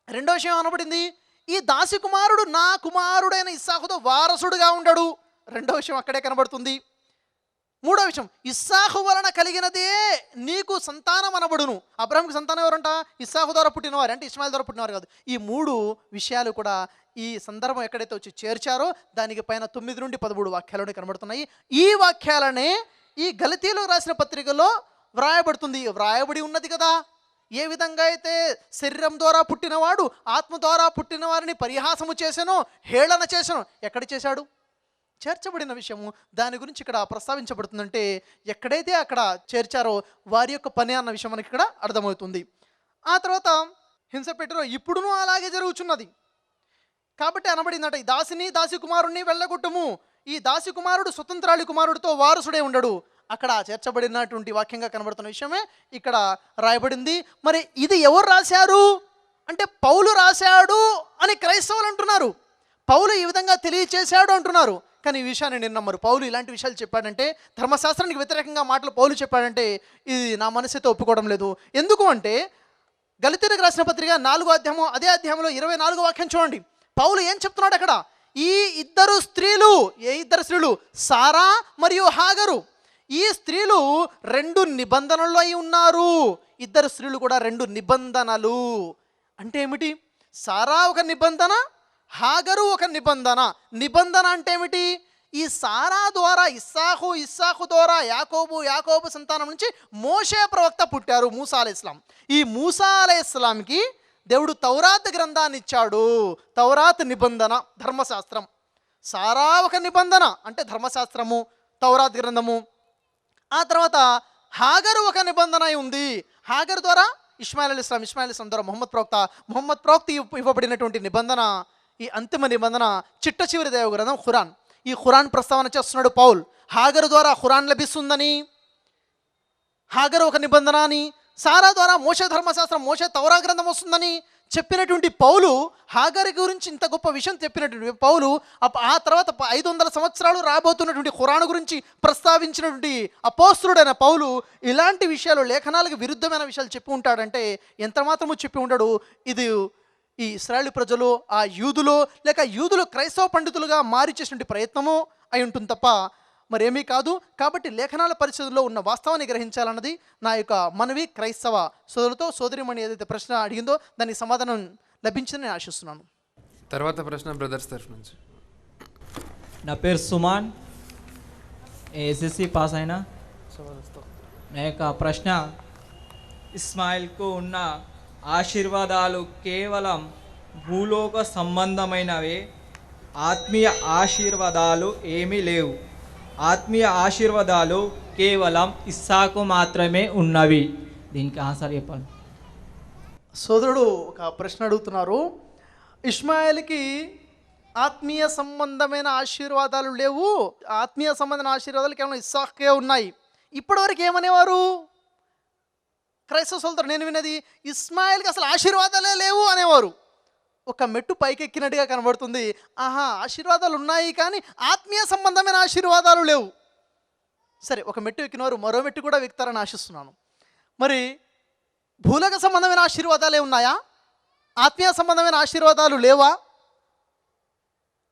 రెండో విషయం అనబడింది, ఈ దాసి కుమారుడు నా కుమారుడైన ఇస్సాకుతో వారసుడుగా ఉండడు. రెండో విషయం అక్కడే కనబడుతుంది. మూడో విషయం, ఇస్సాకు వలన కలిగినదే నీకు సంతానం అనబడును. అబ్రహాంకి సంతానం ఎవరంట? ఇస్సాకు ద్వారా పుట్టినవారు, అంటే ఇస్మాయిల్ ద్వారా పుట్టినవారు కాదు. ఈ 3 విషయాలు కూడా ఈ సందర్భం ఎక్కడైతే వచ్చి చేర్చారో దానికి పైన 9 నుండి 13 వాక్యాలు కనబడుతున్నాయి. ఈ వాక్యాలనే ఈ గలతీలో రాసిన పత్రికలో వ్రాయబడి ఉన్నది కదా. ఏ విధంగా అయితే శరీరం ద్వారా పుట్టినవాడు ఆత్మ ద్వారా పుట్టిన వారిని పరిహాసము చేశానో, హేళన చేశానో, ఎక్కడ చేశాడు? చేర్చబడిన విషయము. దాని గురించి ఇక్కడ ప్రస్తావించబడుతుందంటే ఎక్కడైతే అక్కడ చేర్చారో వారి యొక్క పని అన్న విషయం మనకి ఇక్కడ అర్థమవుతుంది. ఆ తర్వాత హింస పెట్టిరో ఇప్పుడునూ అలాగే జరుగుతున్నది. కాబట్టి అనబడిందట, ఈ దాసి కుమారుణ్ణి వెళ్ళగొట్టుము. ఈ దాసి కుమారుడు స్వతంత్రాళి కుమారుడితో వారసుడే ఉండడు. అక్కడ చేర్చబడినటువంటి వాక్యంగా కనబడుతున్న విషయమే ఇక్కడ రాయబడింది. మరి ఇది ఎవరు రాశారు అంటే పౌలు రాశాడు అని క్రైస్తవులు అంటున్నారు. పౌలు ఈ విధంగా తెలియచేశాడు అంటున్నారు. కానీ ఈ విషయాన్ని నేను నమ్మరు. పౌలు ఇలాంటి విషయాలు చెప్పాడంటే, ధర్మశాస్త్రానికి వ్యతిరేకంగా మాటలు పౌలు చెప్పాడంటే ఇది నా మనసుతో ఒప్పుకోవడం లేదు. ఎందుకు అంటే గలతీయులకు రాసిన పత్రిక 4వ అధ్యాయము అదే అధ్యాయంలో 24వ వాక్యం చూడండి. పౌలు ఏం చెప్తున్నాడు అక్కడ? ఈ ఇద్దరు స్త్రీలు, ఏ ఇద్దరు స్త్రీలు? సారా మరియు హాగరు. ఈ స్త్రీలు 2 నిబంధనలు అయి ఉన్నారు. ఇద్దరు స్త్రీలు కూడా 2 నిబంధనలు. అంటే ఏమిటి? సారా ఒక నిబంధన, హాగరు ఒక నిబంధన. నిబంధన అంటే ఏమిటి? ఈ సారా ద్వారా ఇస్సాకు ద్వారా యాకోబు సంతానం నుంచి మోషే ప్రవక్త పుట్టారు, మూసా అలైహిస్సలాం. ఈ మూసా అలైహిస్సలాంకి దేవుడు తౌరాత్ గ్రంథాన్ని ఇచ్చాడు. తౌరాత్ నిబంధన, ధర్మశాస్త్రం. సారా ఒక నిబంధన అంటే ధర్మశాస్త్రము, తౌరాత్ గ్రంథము. ఆ తర్వాత హాగరు ఒక నిబంధన ఉంది. హాగరు ద్వారా ఇస్మాయిల్ అలైహిస్సలాం ద్వారా ముహమ్మద్ ప్రవక్త ఇవ్వబడినటువంటి నిబంధన, ఈ అంతిమ నిబంధన చిట్ట చివరి దైవ గ్రంథం ఖురాన్. ఈ ఖురాన్ ప్రస్తావన చేస్తున్నాడు పౌల్. హాగరు ద్వారా ఖురాన్ లభిస్తుందని, హాగరు ఒక నిబంధన అని, సారా ద్వారా మోషే ధర్మశాస్త్రం, మోషే తౌరా గ్రంథం వస్తుందని చెప్పినటువంటి పౌలు, హాగరు గురించి ఇంత గొప్ప విషయం చెప్పినటువంటి పౌలు, ఆ తర్వాత 500 సంవత్సరాలు రాబోతున్నటువంటి ఖురాన్ గురించి ప్రస్తావించినటువంటి అపోస్తలుడైన పౌలు ఇలాంటి విషయాలు, లేఖనాలకు విరుద్ధమైన విషయాలు చెప్పి ఉంటాడంటే ఎంత మాత్రము చెప్పి ఉండడు. ఇది ఈ ఇశ్రాయేలు ప్రజలు, ఆ యూదులు లేక యూదులు క్రైస్తవ పండితులుగా మారి చేసినటువంటి ప్రయత్నము అయి ఉంటుంది తప్ప మరేమీ కాదు. కాబట్టి లేఖనాల పరిస్థితుల్లో ఉన్న వాస్తవాన్ని గ్రహించాలన్నది నా యొక్క మనవి. క్రైస్తవ సోదరులతో సోదరిమణి ఏదైతే ప్రశ్న అడిగిందో దానికి సమాధానం లభించిందని నేను ఆశిస్తున్నాను. తర్వాత ప్రశ్న బ్రదర్స్ తరఫు నుంచి. నా పేరు సుమాన్, ఎస్ఎస్సి పాస్ అయినా. నా యొక్క ప్రశ్న, ఇస్మాయిల్కు ఉన్న ఆశీర్వాదాలు కేవలం భూలోక సంబంధమైనవే, ఆత్మీయ ఆశీర్వాదాలు ఏమీ లేవు. ఆత్మీయ ఆశీర్వాదాలు కేవలం ఇస్సాకు మాత్రమే ఉన్నవి. దీనికి ఆన్సర్ చెప్పాలి. సోదరుడు ఒక ప్రశ్న అడుగుతున్నారు. ఇస్మాయిల్కి ఆత్మీయ సంబంధమైన ఆశీర్వాదాలు లేవు, ఆత్మీయ సంబంధమైన ఆశీర్వాదాలు కేవలం ఇస్సాకే ఉన్నాయి. ఇప్పటివరకు ఏమనేవారు క్రైస్తవ సోదరులు? నేను విన్నది ఇస్మాయిల్కి అసలు ఆశీర్వాదాలే లేవు అనేవారు. ఒక మెట్టు పైకెక్కినట్టుగా కనబడుతుంది. ఆశీర్వాదాలు ఉన్నాయి కానీ ఆత్మీయ సంబంధమైన ఆశీర్వాదాలు లేవు. సరే, ఒక మెట్టు ఎక్కినవారు మరో మెట్టు కూడా ఎక్కుతారని ఆశిస్తున్నాను. మరి భూలోక సంబంధమైన ఆశీర్వాదాలే ఉన్నాయా? ఆత్మీయ సంబంధమైన ఆశీర్వాదాలు లేవా?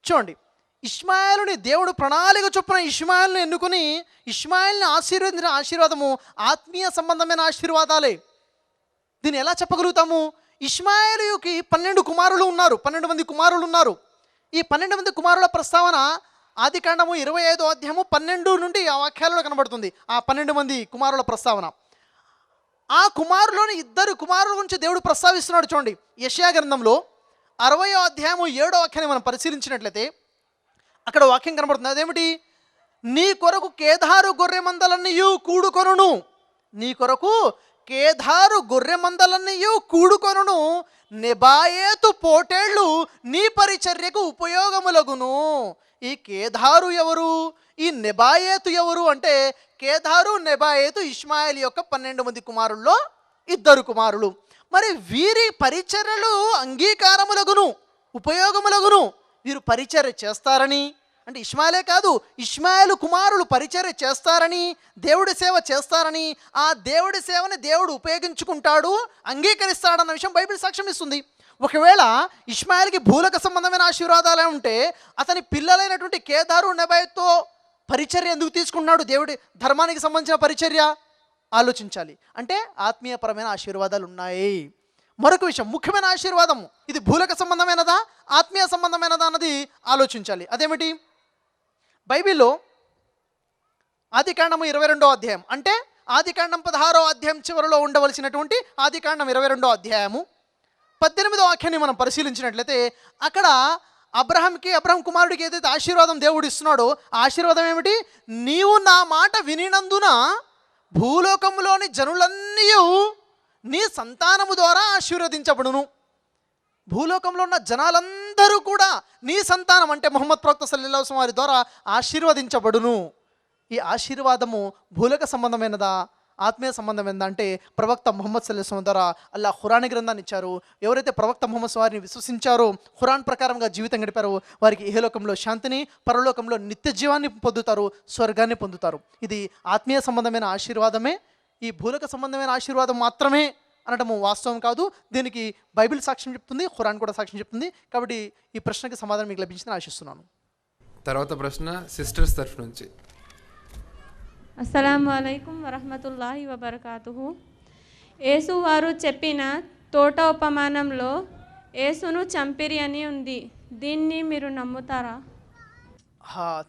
చూడండి, ఇష్మాయేలుని దేవుడు ప్రణాళిక చొప్పున ఇష్మాయేల్ని ఎన్నుకుని ఇష్మాయేల్ని ఆశీర్వదించిన ఆశీర్వాదము ఆత్మీయ సంబంధమైన ఆశీర్వాదాలే. దీన్ని ఎలా చెప్పగలుగుతాము? ఇష్మాయేలుకి 12 కుమారులు ఉన్నారు, 12 మంది కుమారులు ఉన్నారు. ఈ 12 మంది కుమారుల ప్రస్తావన ఆదికాండము 25వ అధ్యాయము 12 నుండి ఆ వాక్యాలలో కనబడుతుంది. ఆ 12 మంది కుమారుల ప్రస్తావన. ఆ కుమారులోని 2 కుమారుల గురించి దేవుడు ప్రస్తావిస్తున్నాడు. చూడండి, యెషయా గ్రంథంలో 60వ అధ్యాయము 7వ వాక్యాన్ని మనం పరిశీలించినట్లయితే అక్కడ వాక్యం కనబడుతుంది. అదేమిటి? నీ కొరకు కేదారు గొర్రె మందలన్నీయు కూడుకొనును. నీ కొరకు కేదారు గొర్రె మందలన్నయు కూడుకొనును, నెబాయేతు పోటేళ్ళు నీ పరిచర్యకు ఉపయోగములగును. ఈ కేదారు ఎవరు, ఈ నెబాయేతు ఎవరు అంటే కేదారు నెబాయేతు ఇష్మాయేలు యొక్క 12 మంది కుమారుల్లో 2 కుమారులు. మరి వీరి పరిచర్యలు అంగీకారములగును, ఉపయోగములగును. వీరు పరిచర్య చేస్తారని అంటే ఇష్మాయేలే కాదు, ఇష్మాయేలు కుమారులు పరిచర్య చేస్తారని, దేవుడి సేవ చేస్తారని, ఆ దేవుడి సేవని దేవుడు ఉపయోగించుకుంటాడు, అంగీకరిస్తాడన్న విషయం బైబిల్ సాక్ష్యం ఇస్తుంది. ఒకవేళ ఇష్మాయేల్కి భూలోక సంబంధమైన ఆశీర్వాదాలే ఉంటే అతని పిల్లలైనటువంటి కేదారు నెబాయేతుతో పరిచర్య ఎందుకు తీసుకున్నాడు? దేవుడి ధర్మానికి సంబంధించిన పరిచర్య ఆలోచించాలి. అంటే ఆత్మీయపరమైన ఆశీర్వాదాలు ఉన్నాయి. మరొక విషయం, ముఖ్యమైన ఆశీర్వాదము ఇది భూలోక సంబంధమైనదా ఆత్మీయ సంబంధమైనదా అన్నది ఆలోచించాలి. అదేమిటి? బైబిల్లో ఆదికాండము 22వ అధ్యాయం అంటే ఆదికాండం 16వ అధ్యాయం చివరిలో ఉండవలసినటువంటి ఆదికాండం 22వ అధ్యాయము 18వ వాక్యాన్ని మనం పరిశీలించినట్లయితే అక్కడ అబ్రహాం కుమారుడికి ఏదైతే ఆశీర్వాదం దేవుడు ఇస్తున్నాడో ఆ ఆశీర్వాదం ఏమిటి? నీవు నా మాట వినినందున భూలోకంలోని జనులన్నీ నీ సంతానము ద్వారా ఆశీర్వదించబడును. భూలోకంలో ఉన్న జనాలందరూ కూడా నీ సంతానం అంటే ముహమ్మద్ ప్రవక్త సల్లల్లాహు అలైహి వసల్లం వారి ద్వారా ఆశీర్వదించబడును. ఈ ఆశీర్వాదము భూలోక సంబంధమైనదా ఆత్మీయ సంబంధమైనదా అంటే ప్రవక్త ముహమ్మద్ సల్లల్లాహు అలైహి వసల్లం ద్వారా అల్లా ఖురాన్ గ్రంథాన్ని ఇచ్చారు. ఎవరైతే ప్రవక్త ముహమ్మద్ వారిని విశ్వసించారో, ఖురాన్ ప్రకారంగా జీవితం గడిపారో వారికి ఇహలోకంలో శాంతిని, పరలోకంలో నిత్య జీవాన్ని పొందుతారు, స్వర్గాన్ని పొందుతారు. ఇది ఆత్మీయ సంబంధమైన ఆశీర్వాదమే. ఈ భూలోక సంబంధమైన ఆశీర్వాదం మాత్రమే అనటము వాస్తవం కాదు. దీనికి బైబిల్ సాక్ష్యం చెప్తుంది, ఖురాన్ కూడా సాక్ష్యం చెప్తుంది. కాబట్టి ఈ ప్రశ్నకి సమాధానం మీకు లభించిందని ఆశిస్తున్నాను. తర్వాత ప్రశ్న సిస్టర్స్ తరఫు నుంచి. అస్సలాము అలైకుం వరహ్మతుల్లాహి వబరకాతుహు. యేసు వారు చెప్పిన తోట ఉపమానంలో యేసును చంపిరి అని ఉంది. దీన్ని మీరు నమ్ముతారా?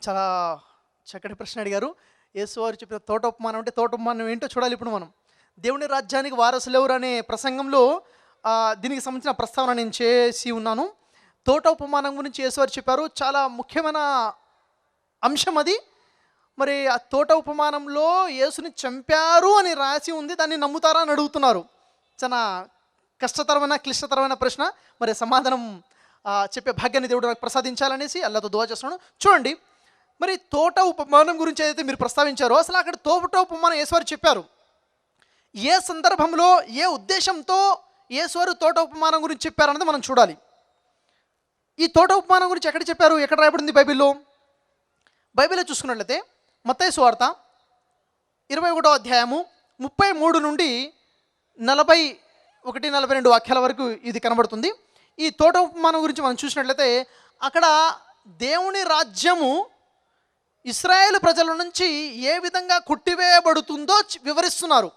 చాలా చక్కటి ప్రశ్న అడిగారు. యేసు వారు చెప్పిన తోట ఉపమానం అంటే తోట ఉపమానం ఏంటో చూడాలి. ఇప్పుడు మనం దేవుని రాజ్యానికి వారసులు ఎవరు అనే ప్రసంగంలో దీనికి సంబంధించిన ప్రస్తావన నేను చేసి ఉన్నాను. తోట ఉపమానం గురించి యేసు వారు చెప్పారు. చాలా ముఖ్యమైన అంశం అది. మరి ఆ తోట ఉపమానంలో యేసుని చంపారు అని రాసి ఉంది, దాన్ని నమ్ముతారా అని అడుగుతున్నారు. చాలా కష్టతరమైన క్లిష్టతరమైన ప్రశ్న. మరి సమాధానం చెప్పే భాగ్యాన్ని దేవుడు నాకు ప్రసాదించాలనేసి అల్లాతో దువా చేస్తున్నాను. చూడండి, మరి తోట ఉపమానం గురించి ఏదైతే మీరు ప్రస్తావించారో అసలు అక్కడ తోట ఉపమానం యేసువారు చెప్పారు. ఏ సందర్భంలో ఏ ఉద్దేశంతో యేసువారు తోట ఉపమానం గురించి చెప్పారన్నది మనం చూడాలి. ఈ తోట ఉపమానం గురించి ఎక్కడ చెప్పారు, ఎక్కడ రాయబడింది బైబిల్లో? బైబిల్లో చూసుకున్నట్లయితే మత్తయి సువార్త 21వ అధ్యాయము 33 నుండి 41-42 వాక్యాల వరకు ఇది కనబడుతుంది. ఈ తోట ఉపమానం గురించి మనం చూసినట్లయితే అక్కడ దేవుని రాజ్యము ఇశ్రాయేలు ప్రజల నుంచి ఏ విధంగా కొట్టివేయబడుతుందో వివరిస్తున్నారు.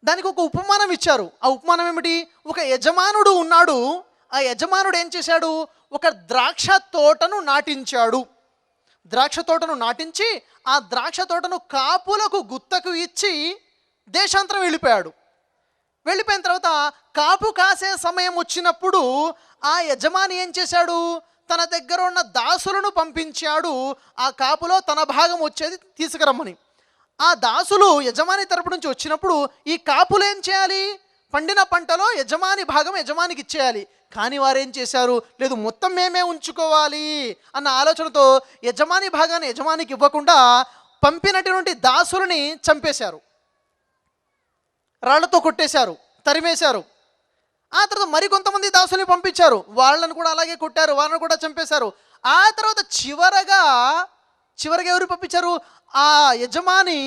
దానికి ఒక ఉపమానం ఇచ్చారు. ఆ ఉపమానం ఏమిటి? ఒక యజమానుడు ఉన్నాడు. ఆ యజమానుడు ఏం చేశాడు? ఒక ద్రాక్ష తోటను నాటించాడు. ద్రాక్ష తోటను నాటించి ఆ ద్రాక్ష తోటను కాపులకు గుత్తకు ఇచ్చి దేశాంతరం వెళ్ళిపోయాడు. వెళ్ళిపోయిన తర్వాత కాపు కాసే సమయం వచ్చినప్పుడు ఆ యజమాని ఏం చేశాడు? తన దగ్గర ఉన్న దాసులను పంపించాడు ఆ కాపులో తన భాగం వచ్చేది తీసుకురమ్మని. ఆ దాసులు యజమాని తరపు నుంచి వచ్చినప్పుడు ఈ కాపులు ఏం చేయాలి? పండిన పంటలో యజమాని భాగం యజమానికి ఇచ్చేయాలి. కానీ వారేం చేశారు? లేదు, మొత్తం మేమే ఉంచుకోవాలి అన్న ఆలోచనతో యజమాని భాగాన్ని యజమానికి ఇవ్వకుండా పంపినటువంటి దాసులని చంపేశారు, రాళ్లతో కొట్టేశారు, తరిమేశారు. ఆ తర్వాత మరికొంతమంది దాసుల్ని పంపించారు, వాళ్ళని కూడా అలాగే కొట్టారు, వాళ్ళని కూడా చంపేశారు. ఆ తర్వాత చివరగా ఎవరు పంపించారు? ఆ యజమాని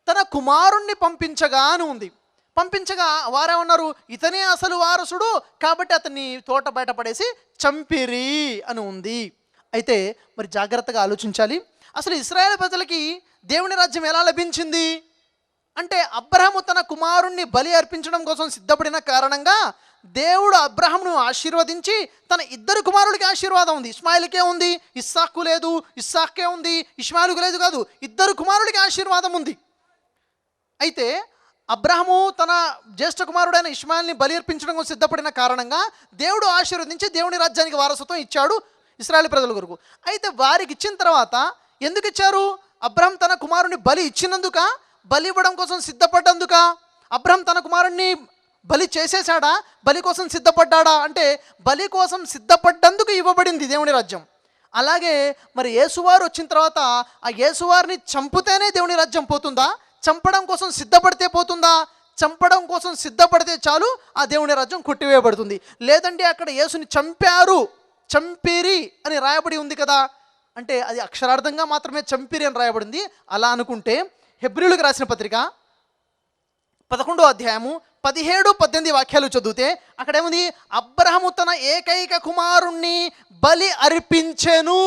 తన కుమారుణ్ణి పంపించగా అని ఉంది. పంపించగా వారేమన్నారు? ఇతనే అసలు వారసుడు కాబట్టి అతన్ని తోట బయటపడేసి చంపిరి అని ఉంది. అయితే మరి జాగ్రత్తగా ఆలోచించాలి. అసలు ఇశ్రాయేలు ప్రజలకి దేవుని రాజ్యం ఎలా లభించింది అంటే అబ్రహాము తన కుమారుణ్ణి బలి అర్పించడం కోసం సిద్ధపడిన కారణంగా దేవుడు అబ్రహామును ఆశీర్వదించి తన 2 కుమారులకి ఆశీర్వాదం ఉంది. ఇస్మాయిల్కే ఉంది, ఇస్సాకు లేదు. ఇస్సాక్కే ఉంది, ఇష్మాయిలుకు లేదు. కాదు, 2 కుమారులకి ఆశీర్వాదం ఉంది. అయితే అబ్రహాము తన జ్యేష్ఠ కుమారుడైన ఇష్మాయిల్ని బలి అర్పించడం కోసం సిద్ధపడిన కారణంగా దేవుడు ఆశీర్వదించి దేవుని రాజ్యానికి వారసత్వం ఇచ్చాడు ఇశ్రాయేలు ప్రజల కొరకు. అయితే వారికి ఇచ్చిన తర్వాత ఎందుకు ఇచ్చారు? అబ్రహాం తన కుమారుని బలి ఇచ్చినందుక, బలి ఇవ్వడం కోసం సిద్ధపడ్డందుక? అబ్రహం తన కుమారుణ్ణి బలి చేసేసాడా? బలి కోసం సిద్ధపడ్డాడా? అంటే బలి కోసం సిద్ధపడ్డందుకు ఇవ్వబడింది దేవుని రాజ్యం. అలాగే మరి యేసువారు వచ్చిన తర్వాత ఆ యేసువారిని చంపితేనే దేవుని రాజ్యం పోతుందా? చంపడం కోసం సిద్ధపడితే పోతుందా? చంపడం కోసం సిద్ధపడితే చాలు ఆ దేవుని రాజ్యం కొట్టివేయబడుతుంది. లేదంటే అక్కడ యేసుని చంపారు, చంపిరి అని రాయబడి ఉంది కదా, అంటే అది అక్షరార్థంగా మాత్రమే చంపిరి అని రాయబడింది. అలా అనుకుంటే హెబ్రీయులకు రాసిన పత్రిక 11వ అధ్యాయము 17-18 వాక్యాలు చదివితే అక్కడ ఏముంది? అబ్రహాము తన ఏకైక కుమారుణ్ణి బలి అర్పించెను,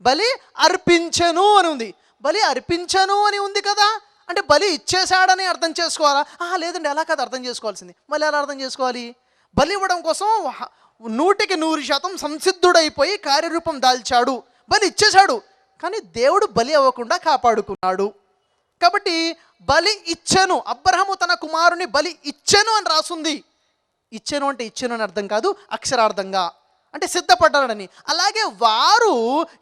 బలి అర్పించెను అని ఉంది. బలి అర్పించెను అని ఉంది కదా, అంటే బలి ఇచ్చేశాడని అర్థం చేసుకోవాలా? లేదండి, అలా కాదు అర్థం చేసుకోవాల్సింది. మళ్ళీ ఎలా అర్థం చేసుకోవాలి? బలి ఇవ్వడం కోసం 100% సంసిద్ధుడైపోయి కార్యరూపం దాల్చాడు, బలి ఇచ్చేశాడు. కానీ దేవుడు బలి అవ్వకుండా కాపాడుకున్నాడు. కాబట్టి బలి ఇచ్చెను, అబ్రహాము తన కుమారుని బలి ఇచ్చెను అని రాసుంది. ఇచ్చెను అంటే ఇచ్చెను అని అర్థం కాదు, అక్షరార్థంగా అంటే సిద్ధపడ్డాడని. అలాగే వారు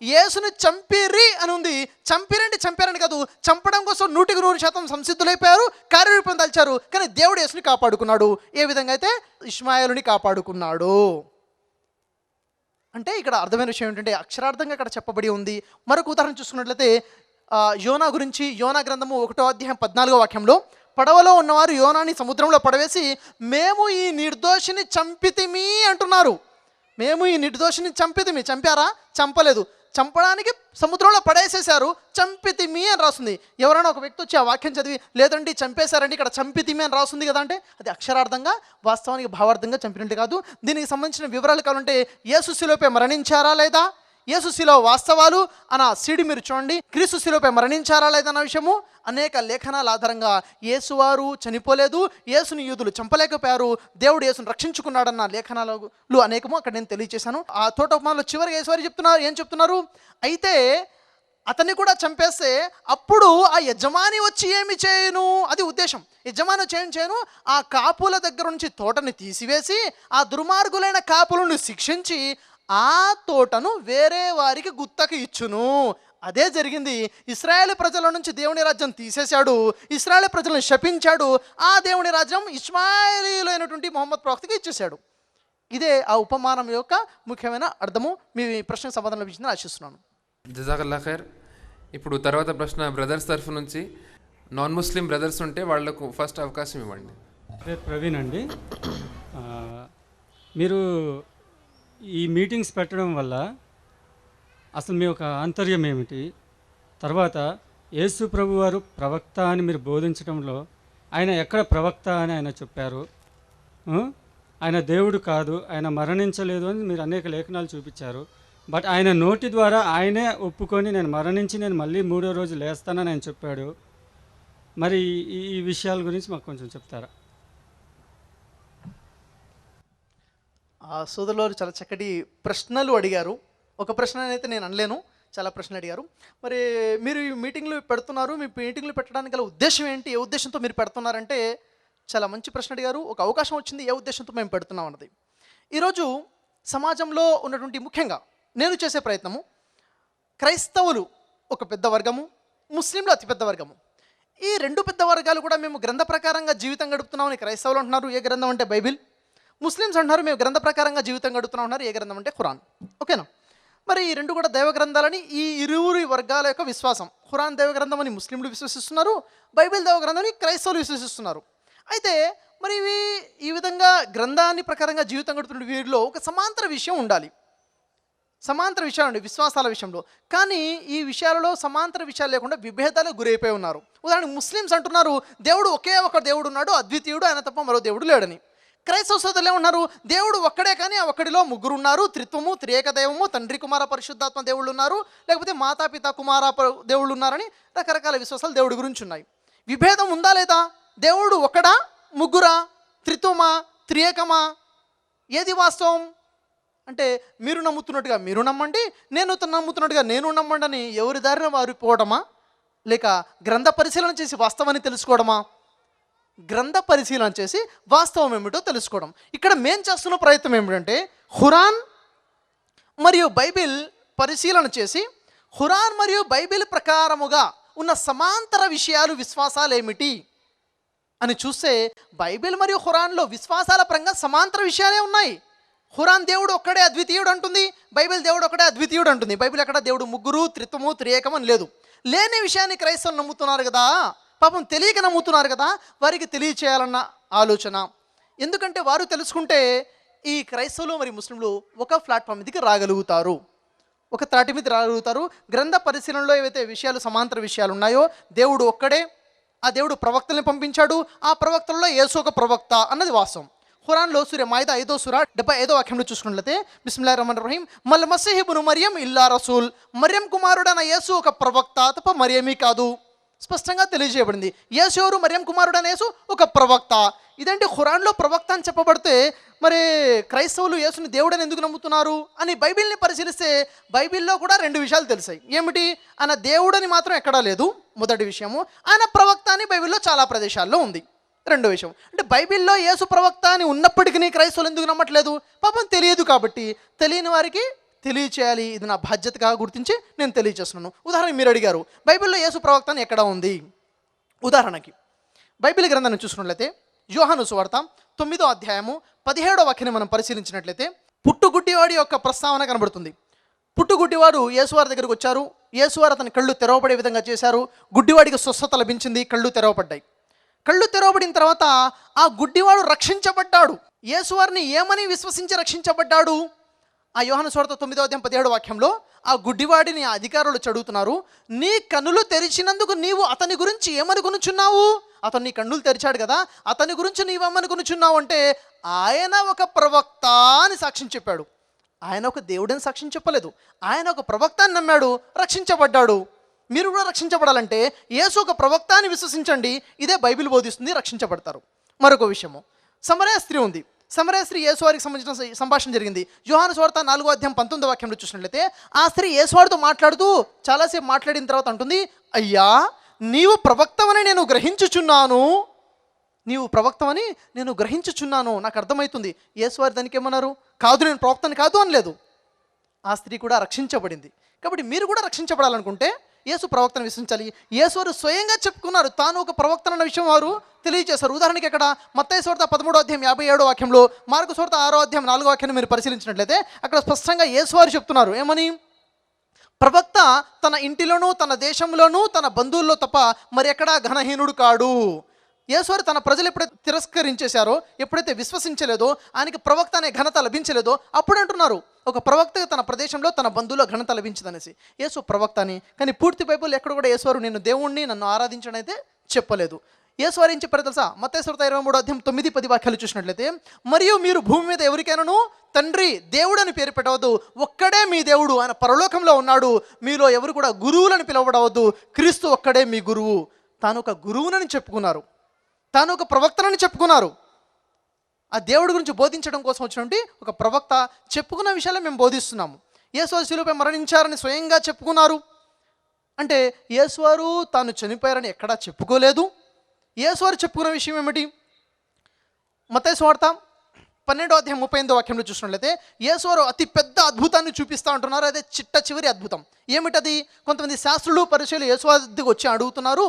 యేసుని చంపిరి అని ఉంది. చంపిరండి చంపారని కాదు, చంపడం కోసం 100% సంసిద్ధులైపోయారు, కార్యరూపం దాల్చారు. కానీ దేవుడు యేసుని కాపాడుకున్నాడు. ఏ విధంగా అయితే ఇష్మాయేలుని కాపాడుకున్నాడు. అంటే ఇక్కడ అర్థమైన విషయం ఏంటంటే అక్షరార్థంగా ఇక్కడ చెప్పబడి ఉంది. మరొక ఉదాహరణ చూసుకున్నట్లయితే యోనా గురించి, యోనా గ్రంథము 1వ అధ్యాయం 14వ వాక్యంలో, పడవలో ఉన్నవారు యోనాని సముద్రంలో పడవేసి మేము ఈ నిర్దోషిని చంపితిమి అంటున్నారు. మేము ఈ నిర్దోషిని చంపితిమి. చంపారా? చంపలేదు. చంపడానికి సముద్రంలో పడేసేశారు, చంపితిమి అని రాస్తుంది. ఎవరైనా ఒక వ్యక్తి వచ్చి ఆ వాక్యం చదివి లేదండి చంపేశారండి, ఇక్కడ చంపితిమి అని రాస్తుంది కదా అంటే అది అక్షరార్థంగా, వాస్తవానికి భావార్థంగా చంపినట్టు కాదు. దీనికి సంబంధించిన వివరాలు కావాలంటే యేసు శిలువపై మరణించారా లేదా, యేసు శిలువ వాస్తవాలు అన్న సీడీ మీరు చూడండి. క్రీస్తు శిలువపై మరణించారా లేదన్న విషయము అనేక లేఖనాల ఆధారంగా యేసువారు చనిపోలేదు, యేసుని యూదులు చంపలేకపోయారు, దేవుడు యేసును రక్షించుకున్నాడన్న లేఖనాలు అనేకము అక్కడ నేను తెలియజేశాను. ఆ తోటోపమానంలో చివరికి యేసువారు చెప్తున్నారు, ఏం చెప్తున్నారు? అయితే అతన్ని కూడా చంపేస్తే అప్పుడు ఆ యజమాని వచ్చి ఏమి చేయను, అది ఉద్దేశం. యజమాని వచ్చి ఏం చేయను, ఆ కాపుల దగ్గర నుంచి తోటని తీసివేసి ఆ దుర్మార్గులైన కాపులను శిక్షించి ఆ తోటను వేరే వారికి గుత్తకు ఇచ్చును. అదే జరిగింది. ఇశ్రాయేలు ప్రజల నుంచి దేవుని రాజ్యం తీసేశాడు, ఇశ్రాయేలు ప్రజలను శపించాడు, ఆ దేవుని రాజ్యం ఇష్మాయిలీలైనటువంటి మొహమ్మద్ ప్రవక్తకి ఇచ్చేశాడు. ఇదే ఆ ఉపమానం యొక్క ముఖ్యమైన అర్థము. మీ ప్రశ్నకు సమాధానం లభించిందని ఆశిస్తున్నాను. జజాకల్లా ఖైర్. ఇప్పుడు తర్వాత ప్రశ్న బ్రదర్స్ తరఫు నుంచి. నాన్ ముస్లిం బ్రదర్స్ ఉంటే వాళ్లకు ఫస్ట్ అవకాశం ఇవ్వండి. ప్రవీణ్ అండి, మీరు ఈ మీటింగ్స్ పెట్టడం వల్ల అసలు మీ యొక్క ఆంతర్యం ఏమిటి? తర్వాత యేసు ప్రభు వారు ప్రవక్త అని మీరు బోధించడంలో ఆయన ఎక్కడ ప్రవక్త అని ఆయన చెప్పారు? ఆయన దేవుడు కాదు, ఆయన మరణించలేదు అని మీరు అనేక లేఖనాలు చూపించారు. బట్ ఆయన నోటి ద్వారా ఆయనే ఒప్పుకొని నేను మరణించి నేను మళ్ళీ 3వ రోజు లేస్తానని ఆయన చెప్పాడు. మరి ఈ విషయాల గురించి మాకు కొంచెం చెప్తారా? సోదరులు చాలా చక్కటి ప్రశ్నలు అడిగారు. ఒక ప్రశ్న అయితే నేను అనలేను, చాలా ప్రశ్నలు అడిగారు. మరి మీరు ఈ మీటింగ్లు పెడుతున్నారు, మీ మీటింగ్లు పెట్టడానికి గల ఉద్దేశం ఏంటి, ఏ ఉద్దేశంతో మీరు పెడుతున్నారంటే చాలా మంచి ప్రశ్న అడిగారు. ఒక అవకాశం వచ్చింది, ఏ ఉద్దేశంతో మేము పెడుతున్నాం అన్నది. ఈరోజు సమాజంలో ఉన్నటువంటి ముఖ్యంగా నేను చేసే ప్రయత్నము, క్రైస్తవులు ఒక పెద్ద వర్గము, ముస్లింలు అతిపెద్ద వర్గము. ఈ 2 పెద్ద వర్గాలు కూడా మేము గ్రంథ ప్రకారంగా జీవితం గడుపుతున్నామని క్రైస్తవులు అంటున్నారు. ఏ గ్రంథం అంటే బైబిల్. ముస్లిమ్స్ అంటున్నారు మేము గ్రంథ ప్రకారంగా జీవితం గడుపుతున్నాం ఉన్నారు. ఏ గ్రంథం అంటే ఖురాన్. ఓకేనా? మరి ఈ 2 కూడా దైవ గ్రంథాలని ఈ ఇరువురి వర్గాల యొక్క విశ్వాసం. ఖురాన్ దైవ గ్రంథం అని ముస్లింలు విశ్వసిస్తున్నారు, బైబిల్ దైవ గ్రంథం అని క్రైస్తవులు విశ్వసిస్తున్నారు. అయితే మరి ఇవి ఈ విధంగా గ్రంథాన్ని ప్రకారంగా జీవితం గడుపుతున్న వీరిలో ఒక సమాంతర విషయం ఉండాలి. సమాంతర విషయాలు ఉండే విశ్వాసాల విషయంలో. కానీ ఈ విషయాలలో సమాంతర విషయాలు లేకుండా విభేదాలకు గురైపోయి ఉన్నారు. ఉదాహరణకు ముస్లిమ్స్ అంటున్నారు దేవుడు ఒకే ఒక దేవుడు ఉన్నాడు, అద్వితీయుడు, ఆయన తప్ప మరో దేవుడు లేడని. క్రైస్తవ సోదరులు ఏమన్నారు? దేవుడు ఒక్కడే కానీ ఆ ఒక్కడిలో 3 ఉన్నారు, త్రిత్వము, త్రియేక దైవము, తండ్రి కుమార పరిశుద్ధాత్మ దేవుళ్ళు ఉన్నారు, లేకపోతే మాతాపిత కుమార దేవుళ్ళు ఉన్నారని రకరకాల విశ్వాసాలు దేవుడి గురించి ఉన్నాయి. విభేదం ఉందా లేదా? దేవుడు ఒక్కడా, 3, త్రిత్వమా, త్రియేకమా? ఏది వాస్తవం అంటే మీరు నమ్ముతున్నట్టుగా మీరు నమ్మండి, నేను నమ్ముతున్నట్టుగా నేను నమ్మండి అని ఎవరి దారిన వారు పోవడమా, లేక గ్రంథ పరిశీలన చేసి వాస్తవాన్ని తెలుసుకోవడమా? గ్రంథ పరిశీలన చేసి వాస్తవం ఏమిటో తెలుసుకోవడం. ఇక్కడ మేం చేస్తున్న ప్రయత్నం ఏమిటంటే ఖురాన్ మరియు బైబిల్ పరిశీలన చేసి ఖురాన్ మరియు బైబిల్ ప్రకారముగా ఉన్న సమాంతర విషయాలు, విశ్వాసాలు ఏమిటి అని చూస్తే బైబిల్ మరియు ఖురాన్లో విశ్వాసాల పరంగా సమాంతర విషయాలే ఉన్నాయి. ఖురాన్ దేవుడు ఒక్కడే అద్వితీయుడు అంటుంది, బైబిల్ దేవుడు ఒక్కడే అద్వితీయుడు అంటుంది. బైబిల్ ఎక్కడ దేవుడు ముగ్గురు, త్రిత్వము, త్రియేకం అని లేదు. లేని విషయాన్ని క్రైస్తవులు నమ్ముతున్నారు కదా, పాపం తెలియక నమ్ముతున్నారు కదా, వారికి తెలియచేయాలన్న ఆలోచన. ఎందుకంటే వారు తెలుసుకుంటే ఈ క్రైస్తవులు మరియు ముస్లింలు ఒక ప్లాట్ఫామ్ మీదకి రాగలుగుతారు, ఒక త్రాటి మీద రాగలుగుతారు. గ్రంథ పరిశీలనలో ఏవైతే విషయాలు, సమాంతర విషయాలు ఉన్నాయో, దేవుడు ఒక్కడే, ఆ దేవుడు ప్రవక్తల్ని పంపించాడు, ఆ ప్రవక్తల్లో యేసు ఒక ప్రవక్త అన్నది వాస్తవం. ఖురాన్లో సూర్య మాయిద 5వ సూర 75వ వాక్యంలో చూసుకున్నట్లయితే బిస్మిల్లాహిర్ రహమానిర్ రహీం మల్ మసీహ్ ఇబ్ను మరియం ఇల్లా రసూల్, మరియం కుమారుడైన యేసు ఒక ప్రవక్త తప్ప మరియమీ కాదు. స్పష్టంగా తెలియజేయబడింది. యేసు ఎవరు? మరియం కుమారుడైన యేసు ఒక ప్రవక్త. ఇదంటే ఖురాన్లో ప్రవక్త అని చెప్పబడితే మరి క్రైస్తవులు యేసుని దేవుడని ఎందుకు నమ్ముతున్నారు అని బైబిల్ని పరిశీలిస్తే బైబిల్లో కూడా 2 విషయాలు తెలిసాయి. ఏమిటి? ఆయన దేవుడని మాత్రం ఎక్కడా లేదు, మొదటి విషయము. ఆయన ప్రవక్త అని బైబిల్లో చాలా ప్రదేశాల్లో ఉంది, రెండో విషయం. అంటే బైబిల్లో యేసు ప్రవక్త అని ఉన్నప్పటికీ క్రైస్తవులు ఎందుకు నమ్మట్లేదు? పాపం తెలియదు కాబట్టి. తెలియని వారికి తెలియచేయాలి, ఇది నా బాధ్యతగా గుర్తించి నేను తెలియచేస్తున్నాను. ఉదాహరణకి మీరు అడిగారు బైబిల్లో యేసు ప్రవక్త అని ఎక్కడ ఉంది. ఉదాహరణకి బైబిల్ గ్రంథాన్ని చూసుకున్నట్లయితే యోహాను సువార్త 9వ అధ్యాయము 17వ వాక్యాన్ని మనం పరిశీలించినట్లయితే పుట్టుగుడ్డివాడి యొక్క ప్రస్తావన కనబడుతుంది. పుట్టుగుడ్డివాడు యేసువారి దగ్గరికి వచ్చారు, యేసువారు అతని కళ్ళు తెరవబడే విధంగా చేశారు, గుడ్డివాడికి స్వస్థత లభించింది, కళ్ళు తెరవబడ్డాయి. కళ్ళు తెరవబడిన తర్వాత ఆ గుడ్డివాడు రక్షించబడ్డాడు. యేసువారిని ఏమని విశ్వసించి రక్షించబడ్డాడు? ఆ యోహాను సువార్త 9వ అధ్యాయం 17వ వాక్యంలో ఆ గుడ్డివాడిని ఆ అధికారులు చదువుతున్నారు, నీ కన్నులు తెరిచినందుకు నీవు అతని గురించి ఏమనుకొనుచున్నావు? అతను నీ కన్నులు తెరిచాడు కదా, అతని గురించి నీవేమనుకొనుచున్నావు అంటే ఆయన ఒక ప్రవక్త అని సాక్ష్యం చెప్పాడు. ఆయన ఒక దేవుడని సాక్ష్యం చెప్పలేదు, ఆయన ఒక ప్రవక్త అని నమ్మాడు, రక్షించబడ్డాడు. మీరు కూడా రక్షించబడాలంటే యేసు ఒక ప్రవక్త అని విశ్వసించండి, ఇదే బైబిల్ బోధిస్తుంది, రక్షించబడతారు. మరొక విషయము, సమరయ స్త్రీ ఉంది. సమరయ స్త్రీ యేసువారికి సంబంధించిన సంభాషణ జరిగింది. యోహాను సువార్త 4వ అధ్యాయం 19వ వాక్యంలో చూసినట్లయితే ఆ స్త్రీ యేసువారితో మాట్లాడుతూ చాలాసేపు మాట్లాడిన తర్వాత అంటుంది, అయ్యా నీవు ప్రవక్తవని నేను గ్రహించుచున్నాను, నీవు ప్రవక్తవని నేను గ్రహించుచున్నాను, నాకు అర్థమవుతుంది. యేసువారి దానికి ఏమన్నారు? కాదు, నేను ప్రవక్తని కాదు అనలేదు. ఆ స్త్రీ కూడా రక్షించబడింది. కాబట్టి మీరు కూడా రక్షించబడాలనుకుంటే యేసు ప్రవక్తను విశ్వసించాలి. యేసువారు స్వయంగా చెప్పుకున్నారు, తాను ఒక ప్రవక్త అన్న విషయం వారు తెలియజేశారు. ఉదాహరణకి ఇక్కడ మత్తయి సువార్త 13వ అధ్యాయం 57వ వాక్యంలో, మార్కు సువార్త 6వ అధ్యాయం 4వ వాక్యాన్ని మీరు పరిశీలించినట్లయితే అక్కడ స్పష్టంగా యేసువారు చెప్తున్నారు, ఏమని? ప్రవక్త తన ఇంటిలోనూ తన దేశంలోనూ తన బంధువుల్లో తప్ప మరి ఎక్కడా ఘనహీనుడు కాడు. యేసువారు తన ప్రజలు ఎప్పుడైతే తిరస్కరించేశారో, ఎప్పుడైతే విశ్వసించలేదో, ఆయనకి ప్రవక్త అనే ఘనత లభించలేదో అప్పుడు అంటున్నారు ఒక ప్రవక్త తన ప్రదేశంలో తన బంధువులో ఘనత లభించదనేసి. యేసు ప్రవక్త అని. కానీ పూర్తి బైబిల్ ఎక్కడ కూడా యేసువారు నేను దేవుణ్ణి, నన్ను ఆరాధించడం అయితే చెప్పలేదు. యేసువారు ఏం చెప్పారు తెలుసా? మత్తయి సువార్త 23వ అధ్యాయం 9-10 వాక్యాలు చూసినట్లయితే, మరియు మీరు భూమి మీద ఎవరికైనాను తండ్రి దేవుడు అని పేరు పెట్టవద్దు, ఒక్కడే మీ దేవుడు, ఆయన పరలోకంలో ఉన్నాడు, మీలో ఎవరు కూడా గురువులని పిలువబడవద్దు, క్రీస్తు ఒక్కడే మీ గురువు. తాను ఒక గురువునని చెప్పుకున్నారు, తాను ఒక ప్రవక్తనని చెప్పుకున్నారు. ఆ దేవుడి గురించి బోధించడం కోసం వచ్చినటువంటి ఒక ప్రవక్త చెప్పుకున్న విషయాలు మేము బోధిస్తున్నాము. యేసువారు శిలువపై మరణించారని స్వయంగా చెప్పుకున్నారు. అంటే యేసువారు తాను చనిపోయారని ఎక్కడా చెప్పుకోలేదు. యేసువారు చెప్పుకున్న విషయం ఏమిటి? మత్తయి సువార్త 12వ అధ్యాయం 38వ వాక్యంలో చూసినట్లయితే యేసువారు అతి పెద్ద అద్భుతాన్ని చూపిస్తూ అంటున్నారు. అదే చిట్ట చివరి అద్భుతం. ఏమిటది? కొంతమంది శాస్త్రులు పరిచయులు యేసువారికి వచ్చి అడుగుతున్నారు,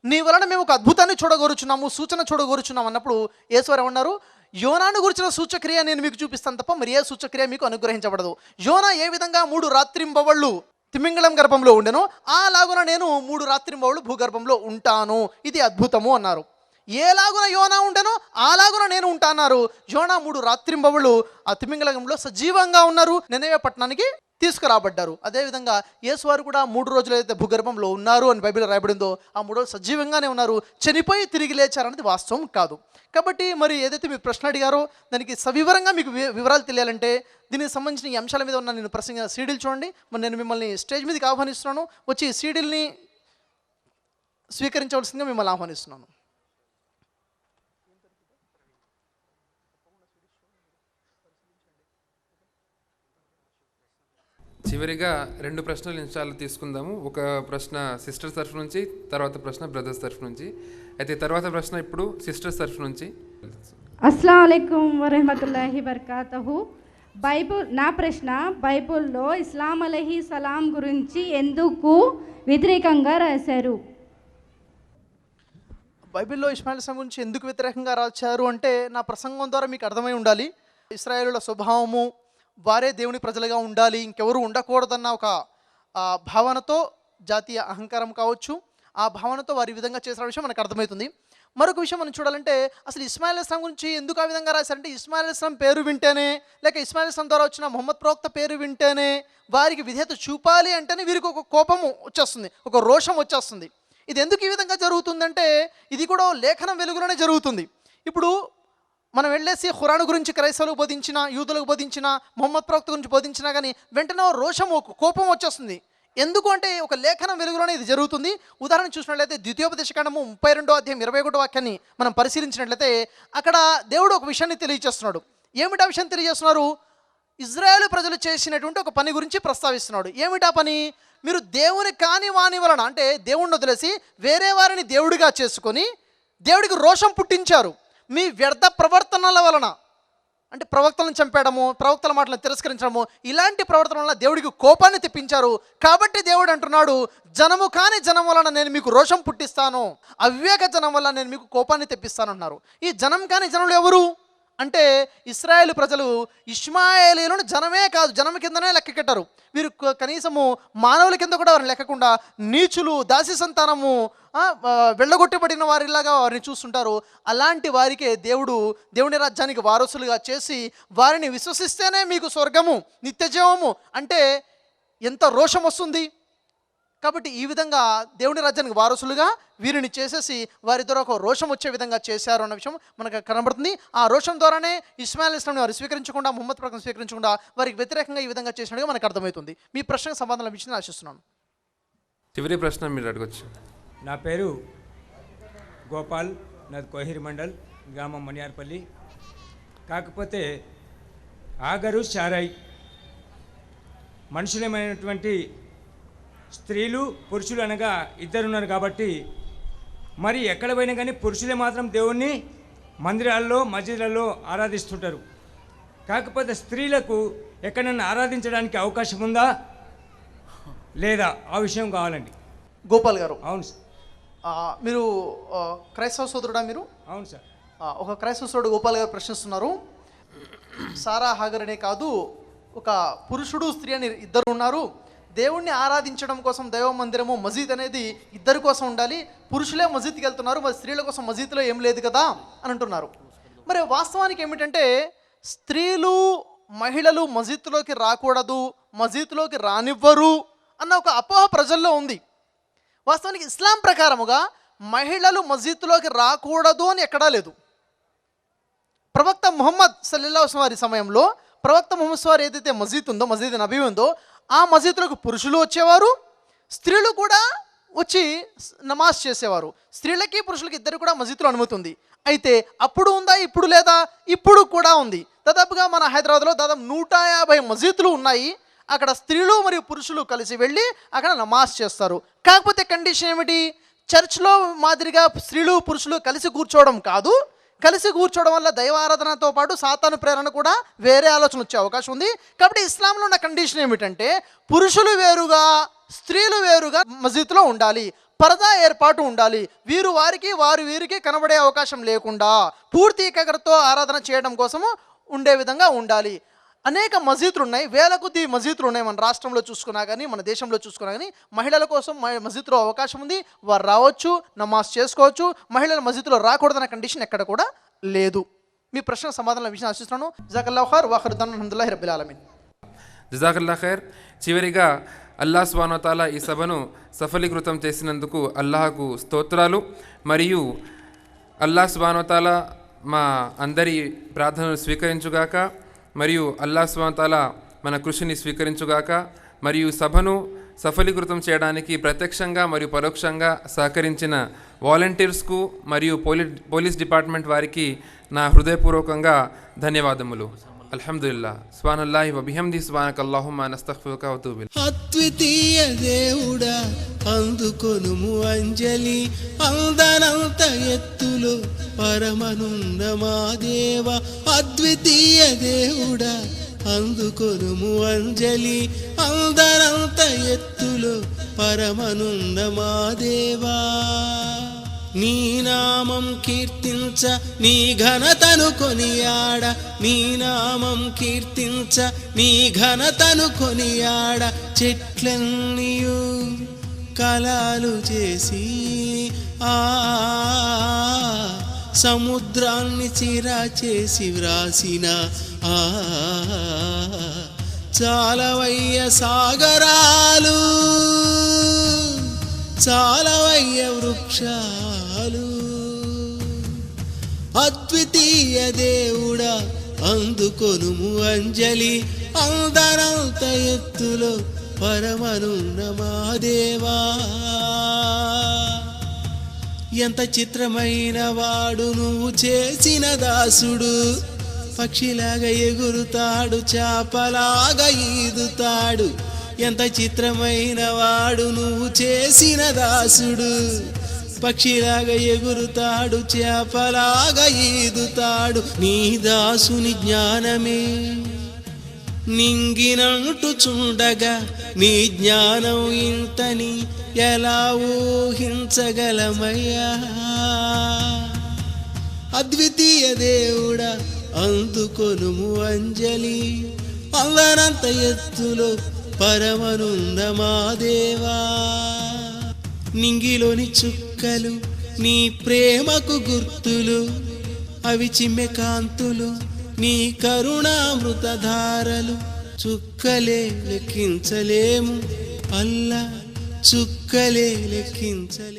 నీ వలన మేము ఒక అద్భుతాన్ని చూడగోరుచున్నాము, సూచన చూడగోరుచున్నాం అన్నప్పుడు యేసువారు ఏమన్నారు? యోనాను గురించిన సూచక్రియ నేను మీకు చూపిస్తాను తప్ప మరి ఏ సూచక్రియ మీకు అనుగ్రహించబడదు. యోనా ఏ విధంగా 3 రాత్రింబవళ్ళు తిమింగళం గర్భంలో ఉండెనో అలాగున నేను 3 రాత్రింబవళ్ళు భూగర్భంలో ఉంటాను, ఇది అద్భుతము అన్నారు. ఏలాగున యోనా ఉండెనో అలాగున నేను ఉంటా అన్నారు. యోనా 3 రాత్రింబవళ్ళు ఆ తిమింగళంలో సజీవంగా ఉన్నారు, నినవే పట్టణానికి తీసుకురాబడ్డారు. అదేవిధంగా యేసువారు కూడా 3 రోజులు అయితే భూగర్భంలో ఉన్నారు అని బైబిల్ రాయబడిందో ఆ 3 రోజులు సజీవంగానే ఉన్నారు, చనిపోయి తిరిగి లేచారనేది వాస్తవం కాదు. కాబట్టి మరి ఏదైతే మీరు ప్రశ్న అడిగారో దానికి సవివరంగా మీకు వివరాలు తెలియాలంటే దీనికి సంబంధించిన ఈ అంశాల మీద ఉన్న నేను ప్రసంగ సీడీలు చూడండి. మరి నేను మిమ్మల్ని స్టేజ్ మీదకి ఆహ్వానిస్తున్నాను, వచ్చి ఈ సీడీల్ని స్వీకరించవలసిందిగా మిమ్మల్ని ఆహ్వానిస్తున్నాను. చివరిగా 2 ప్రశ్నలు నిమిషాలు తీసుకుందాము. ఒక ప్రశ్న సిస్టర్స్ తరఫు నుంచి, తర్వాత ప్రశ్న బ్రదర్స్ తరఫు నుంచి. అయితే తర్వాత ప్రశ్న ఇప్పుడు సిస్టర్స్ తరఫు నుంచి. అస్సలాము అలైకుం వరహమతుల్లాహి వబరకాతుహు. నా ప్రశ్న, బైబిల్లో ఇస్లాం అలైహి సలాం గురించి ఎందుకు వ్యతిరేకంగా రాశారు? బైబిల్లో ఇస్మాయిల్ ఇస్లాం గురించి ఎందుకు వ్యతిరేకంగా రాశారు అంటే, నా ప్రసంగం ద్వారా మీకు అర్థమై ఉండాలి. ఇశ్రాయేలుల స్వభావము, వారే దేవుని ప్రజలుగా ఉండాలి, ఇంకెవరు ఉండకూడదన్న ఒక భావనతో, జాతీయ అహంకారం కావచ్చు, ఆ భావనతో వారి విధంగా చేసిన విషయం మనకు అర్థమవుతుంది. మరొక విషయం మనం చూడాలంటే, అసలు ఇస్మాయిల్ ఇస్లాం గురించి ఎందుకు ఆ విధంగా రాశారంటే, ఇస్మాయిల్ ఇస్లాం పేరు వింటేనే, లేక ఇస్మాయిల్ ఇస్లాం ద్వారా వచ్చిన ముహమ్మద్ ప్రవక్త పేరు వింటేనే వారికి విధేయత చూపాలి అంటేనే వీరికి ఒక కోపము వచ్చేస్తుంది, ఒక రోషం వచ్చేస్తుంది. ఇది ఎందుకు ఈ విధంగా జరుగుతుందంటే, ఇది కూడా లేఖనం వెలుగులోనే జరుగుతుంది. ఇప్పుడు మనం వెళ్ళేసి ఖురాన్ గురించి క్రైస్తవులకు బోధించిన, యూదులకు బోధించిన, ముహమ్మద్ ప్రవక్త గురించి బోధించినా కానీ వెంటనే రోషం, కోపం వచ్చేస్తుంది. ఎందుకు అంటే ఒక లేఖనం వెలుగులోనే ఇది జరుగుతుంది. ఉదాహరణ చూసినట్లయితే ద్వితీయోపదేశకాండము 32వ అధ్యాయం 21వ వాక్యాన్ని మనం పరిశీలించినట్లయితే అక్కడ దేవుడు ఒక విషయాన్ని తెలియజేస్తున్నాడు. ఏమిటా విషయం తెలియజేస్తున్నారు? ఇజ్రాయేలు ప్రజలు చేసినటువంటి ఒక పని గురించి ప్రస్తావిస్తున్నాడు. ఏమిటా పని? మీరు దేవుని కాని వాని వలన, అంటే దేవుణ్ణి వదిలేసి వేరే వారిని దేవుడిగా చేసుకొని దేవుడికి రోషం పుట్టించారు. మీ వ్యర్థ ప్రవర్తనల వలన, అంటే ప్రవక్తలను చంపేయడము, ప్రవక్తల మాటలను తిరస్కరించడము, ఇలాంటి ప్రవర్తన వల్ల దేవుడికి కోపాన్ని తెప్పించారు. కాబట్టి దేవుడు అంటున్నాడు, జనము కాని జనం వలన నేను మీకు రోషం పుట్టిస్తాను, అవివేక జనం వల్ల నేను మీకు కోపాన్ని తెప్పిస్తాను అన్నారు. ఈ జనం కాని జనులు ఎవరు అంటే, ఇశ్రాయేలు ప్రజలు ఇష్మాయేలీలను జనమే కాదు, జనం కిందనే లెక్క కట్టారు. వీరు కనీసము మానవుల కింద కూడా వారిని లెక్కకుండా నీచులు, దాసి సంతానము, వెళ్ళగొట్టబడిన వారిలాగా వారిని చూస్తుంటారు. అలాంటి వారికే దేవుని రాజ్యానికి వారసులుగా చేసి వారిని విశ్వసిస్తేనే మీకు స్వర్గము, నిత్యజీవము అంటే ఎంత రోషం వస్తుంది. కాబట్టి ఈ విధంగా దేవుని రాజ్యానికి వారసులుగా వీరిని చేసేసి వారి ద్వారా ఒక రోషం వచ్చే విధంగా చేశారు అన్న విషయం మనకు కనబడుతుంది. ఆ రోషం ద్వారానే ఇస్మాయిల్ ఇస్లాంని వారు స్వీకరించకుండా, ముహమ్మద్ ప్రవక్తను స్వీకరించకుండా వారికి వ్యతిరేకంగా ఈ విధంగా చేసినట్టుగా మనకు అర్థమవుతుంది. మీ ప్రశ్నకు సమాధానం లభించిందని ఆశిస్తున్నాను. చివరి ప్రశ్న మీరు అడగచ్చు. నా పేరు గోపాల్, నాది కోహిర్ మండల్, గ్రామం మణియార్పల్లి. కాకపోతే ఆగరు, షారాయ్ మనుషులమైనటువంటి స్త్రీలు, పురుషులు అనగా ఇద్దరున్నారు. కాబట్టి మరి ఎక్కడ పోయినా కానీ పురుషులే మాత్రం దేవుణ్ణి మందిరాల్లో, మస్జిద్లలో ఆరాధిస్తుంటారు. కాకపోతే స్త్రీలకు ఎక్కడైనా ఆరాధించడానికి అవకాశం ఉందా లేదా, ఆ విషయం కావాలండి. గోపాల్ గారు, అవును సార్. మీరు క్రైస్తవ సోదరుడా? మీరు? అవును సార్. ఒక క్రైస్తవ సోదరుడు గోపాల్ గారు ప్రశ్నిస్తున్నారు, సారా హాగర్ అనే కాదు, ఒక పురుషుడు స్త్రీ అని ఇద్దరు ఉన్నారు, దేవుణ్ణి ఆరాధించడం కోసం దైవ మందిరము, మసీద్ అనేది ఇద్దరి కోసం ఉండాలి, పురుషులే మసీద్కి వెళ్తున్నారు, మరి స్త్రీల కోసం మసీద్లో ఏం లేదు కదా అని అంటున్నారు. మరి వాస్తవానికి ఏమిటంటే, స్త్రీలు, మహిళలు మసీద్లోకి రాకూడదు, మసీద్లోకి రానివ్వరు అన్న ఒక అపోహ ప్రజల్లో ఉంది. వాస్తవానికి ఇస్లాం ప్రకారముగా మహిళలు మసీద్లోకి రాకూడదు అని ఎక్కడా లేదు. ప్రవక్త ముహమ్మద్ సల్లల్లాహు అలైహి వసల్లం వారి సమయంలో ప్రవక్త ముహమ్మద్ వారు ఏదైతే మసీద్ ఉందో, మసీద్ నబీ ఉందో, ఆ మసీదులకు పురుషులు వచ్చేవారు, స్త్రీలు కూడా వచ్చి నమాజ్ చేసేవారు. స్త్రీలకి పురుషులకి ఇద్దరు కూడా మసీదులో అనుమతి ఉంది. అయితే అప్పుడు ఉందా, ఇప్పుడు లేదా? ఇప్పుడు కూడా ఉంది. దాదాపుగా మన హైదరాబాద్లో దాదాపు 150 మసీదులు ఉన్నాయి. అక్కడ స్త్రీలు మరియు పురుషులు కలిసి వెళ్ళి అక్కడ నమాజ్ చేస్తారు. కాకపోతే కండిషన్ ఏమిటి? చర్చ్లో మాదిరిగా స్త్రీలు పురుషులు కలిసి కూర్చోవడం కాదు. కలిసి కూర్చోవడం వల్ల దైవారాధనతో పాటు సాతాను ప్రేరణ కూడా వేరే ఆలోచన వచ్చే అవకాశం ఉంది. కాబట్టి ఇస్లాంలో ఉన్న కండిషన్ ఏమిటంటే, పురుషులు వేరుగా, స్త్రీలు వేరుగా మసీదులో ఉండాలి, పరదా ఏర్పాటు ఉండాలి, వీరు వారికి, వారు వీరికి కనబడే అవకాశం లేకుండా పూర్తి ఏకాగ్రతతో ఆరాధన చేయడం కోసము ఉండే విధంగా ఉండాలి. అనేక మసీదులు ఉన్నాయి, వేల కొద్ది మసీదులు ఉన్నాయి. మన రాష్ట్రంలో చూసుకున్నా కానీ, మన దేశంలో చూసుకున్నా కానీ మహిళల కోసం మసీదులో అవకాశం ఉంది. వారు రావచ్చు, నమాజ్ చేసుకోవచ్చు. మహిళల మసీదులో రాకూడదన్న కండిషన్ ఎక్కడ కూడా లేదు. మీ ప్రశ్న సమాధానం విషయం ఆశిస్తున్నాను. జజాకల్లాహు ఖైర్, వాఖిరుదానా అల్హమ్దులిల్లాహి రబ్బిల్ ఆలమీన్. జజాకల్లా ఖైర్. చివరిగా అల్లాహ్ సుబ్హానహు వ తఆలా ఈ సభను సఫలీకృతం చేసినందుకు అల్లాహకు స్తోత్రాలు. మరియు అల్లాహ్ సుబ్హానహు వ తఆలా మా అందరి ప్రార్థనలు స్వీకరించుగాక. మరియు అల్లాహ్ సుబ్హానహు వ తఆలా మన కృషిని స్వీకరించుగాక. మరియు సభను సఫలీకృతం చేయడానికి ప్రత్యక్షంగా మరియు పరోక్షంగా సహకరించిన వాలంటీర్స్కు మరియు పోలీస్ డిపార్ట్మెంట్ వారికి నా హృదయపూర్వకంగా ధన్యవాదములు. అల్హమ్దులిల్లాహ్. సుబ్హానల్లాహి వ బిహమ్దిహి సుబ్హానకల్లాహుమ్మా నస్తగ్ఫిరుక వ అతూబు ఇలైక్. అద్వితీయ దేవుడా అందుకొనుము అంజలి, అందనంత ఎత్తులో పరమనుంద మా దేవ. అద్వితీయ దేవుడా అందుకొనుము అంజలి అందరంత ఎత్తులో పరమనుంద మా దేవా. నీ నామం కీర్తించ నీ ఘనతను కొనియాడ, నీ నామం కీర్తించ నీ ఘనతను కొనియాడ. చెట్లన్నీయు కళలు చేసి సముద్రాన్ని చిరా చేసి వ్రాసిన చాలవయ్య సాగరాలు, చాలవయ్య వృక్షాలు. అద్వితీయ దేవుడా అందుకొనుము అంజలి అందరంత ఎత్తులో పరమనున్న మా దేవా. ఎంత చిత్రమైన వాడు నువ్వు చేసిన దాసుడు, పక్షిలాగా ఎగురుతాడు చాపలాగా ఈదుతాడు. ఎంత చిత్రమైన వాడు నువ్వు చేసిన దాసుడు, పక్షిలాగా ఎగురుతాడు చేపలాగా ఈదుతాడు. నీ దాసుని జ్ఞానమే నింగినంటు చూడగా నీ జ్ఞానం ఇంతని ఎలా ఊహించగలమయ్యా. అద్వితీయ దేవుడా అందుకొనుము అంజలి అందరంత ఎత్తులో పరమనుంద మా దేవా. నింగిలోని చుక్కలు నీ ప్రేమకు గుర్తులు, అవి చిమ్మె కాంతులు నీ కరుణామృతధారలు. చుక్కలే లెక్కించలేము అల్లా, చుక్కలే లెక్కించలే.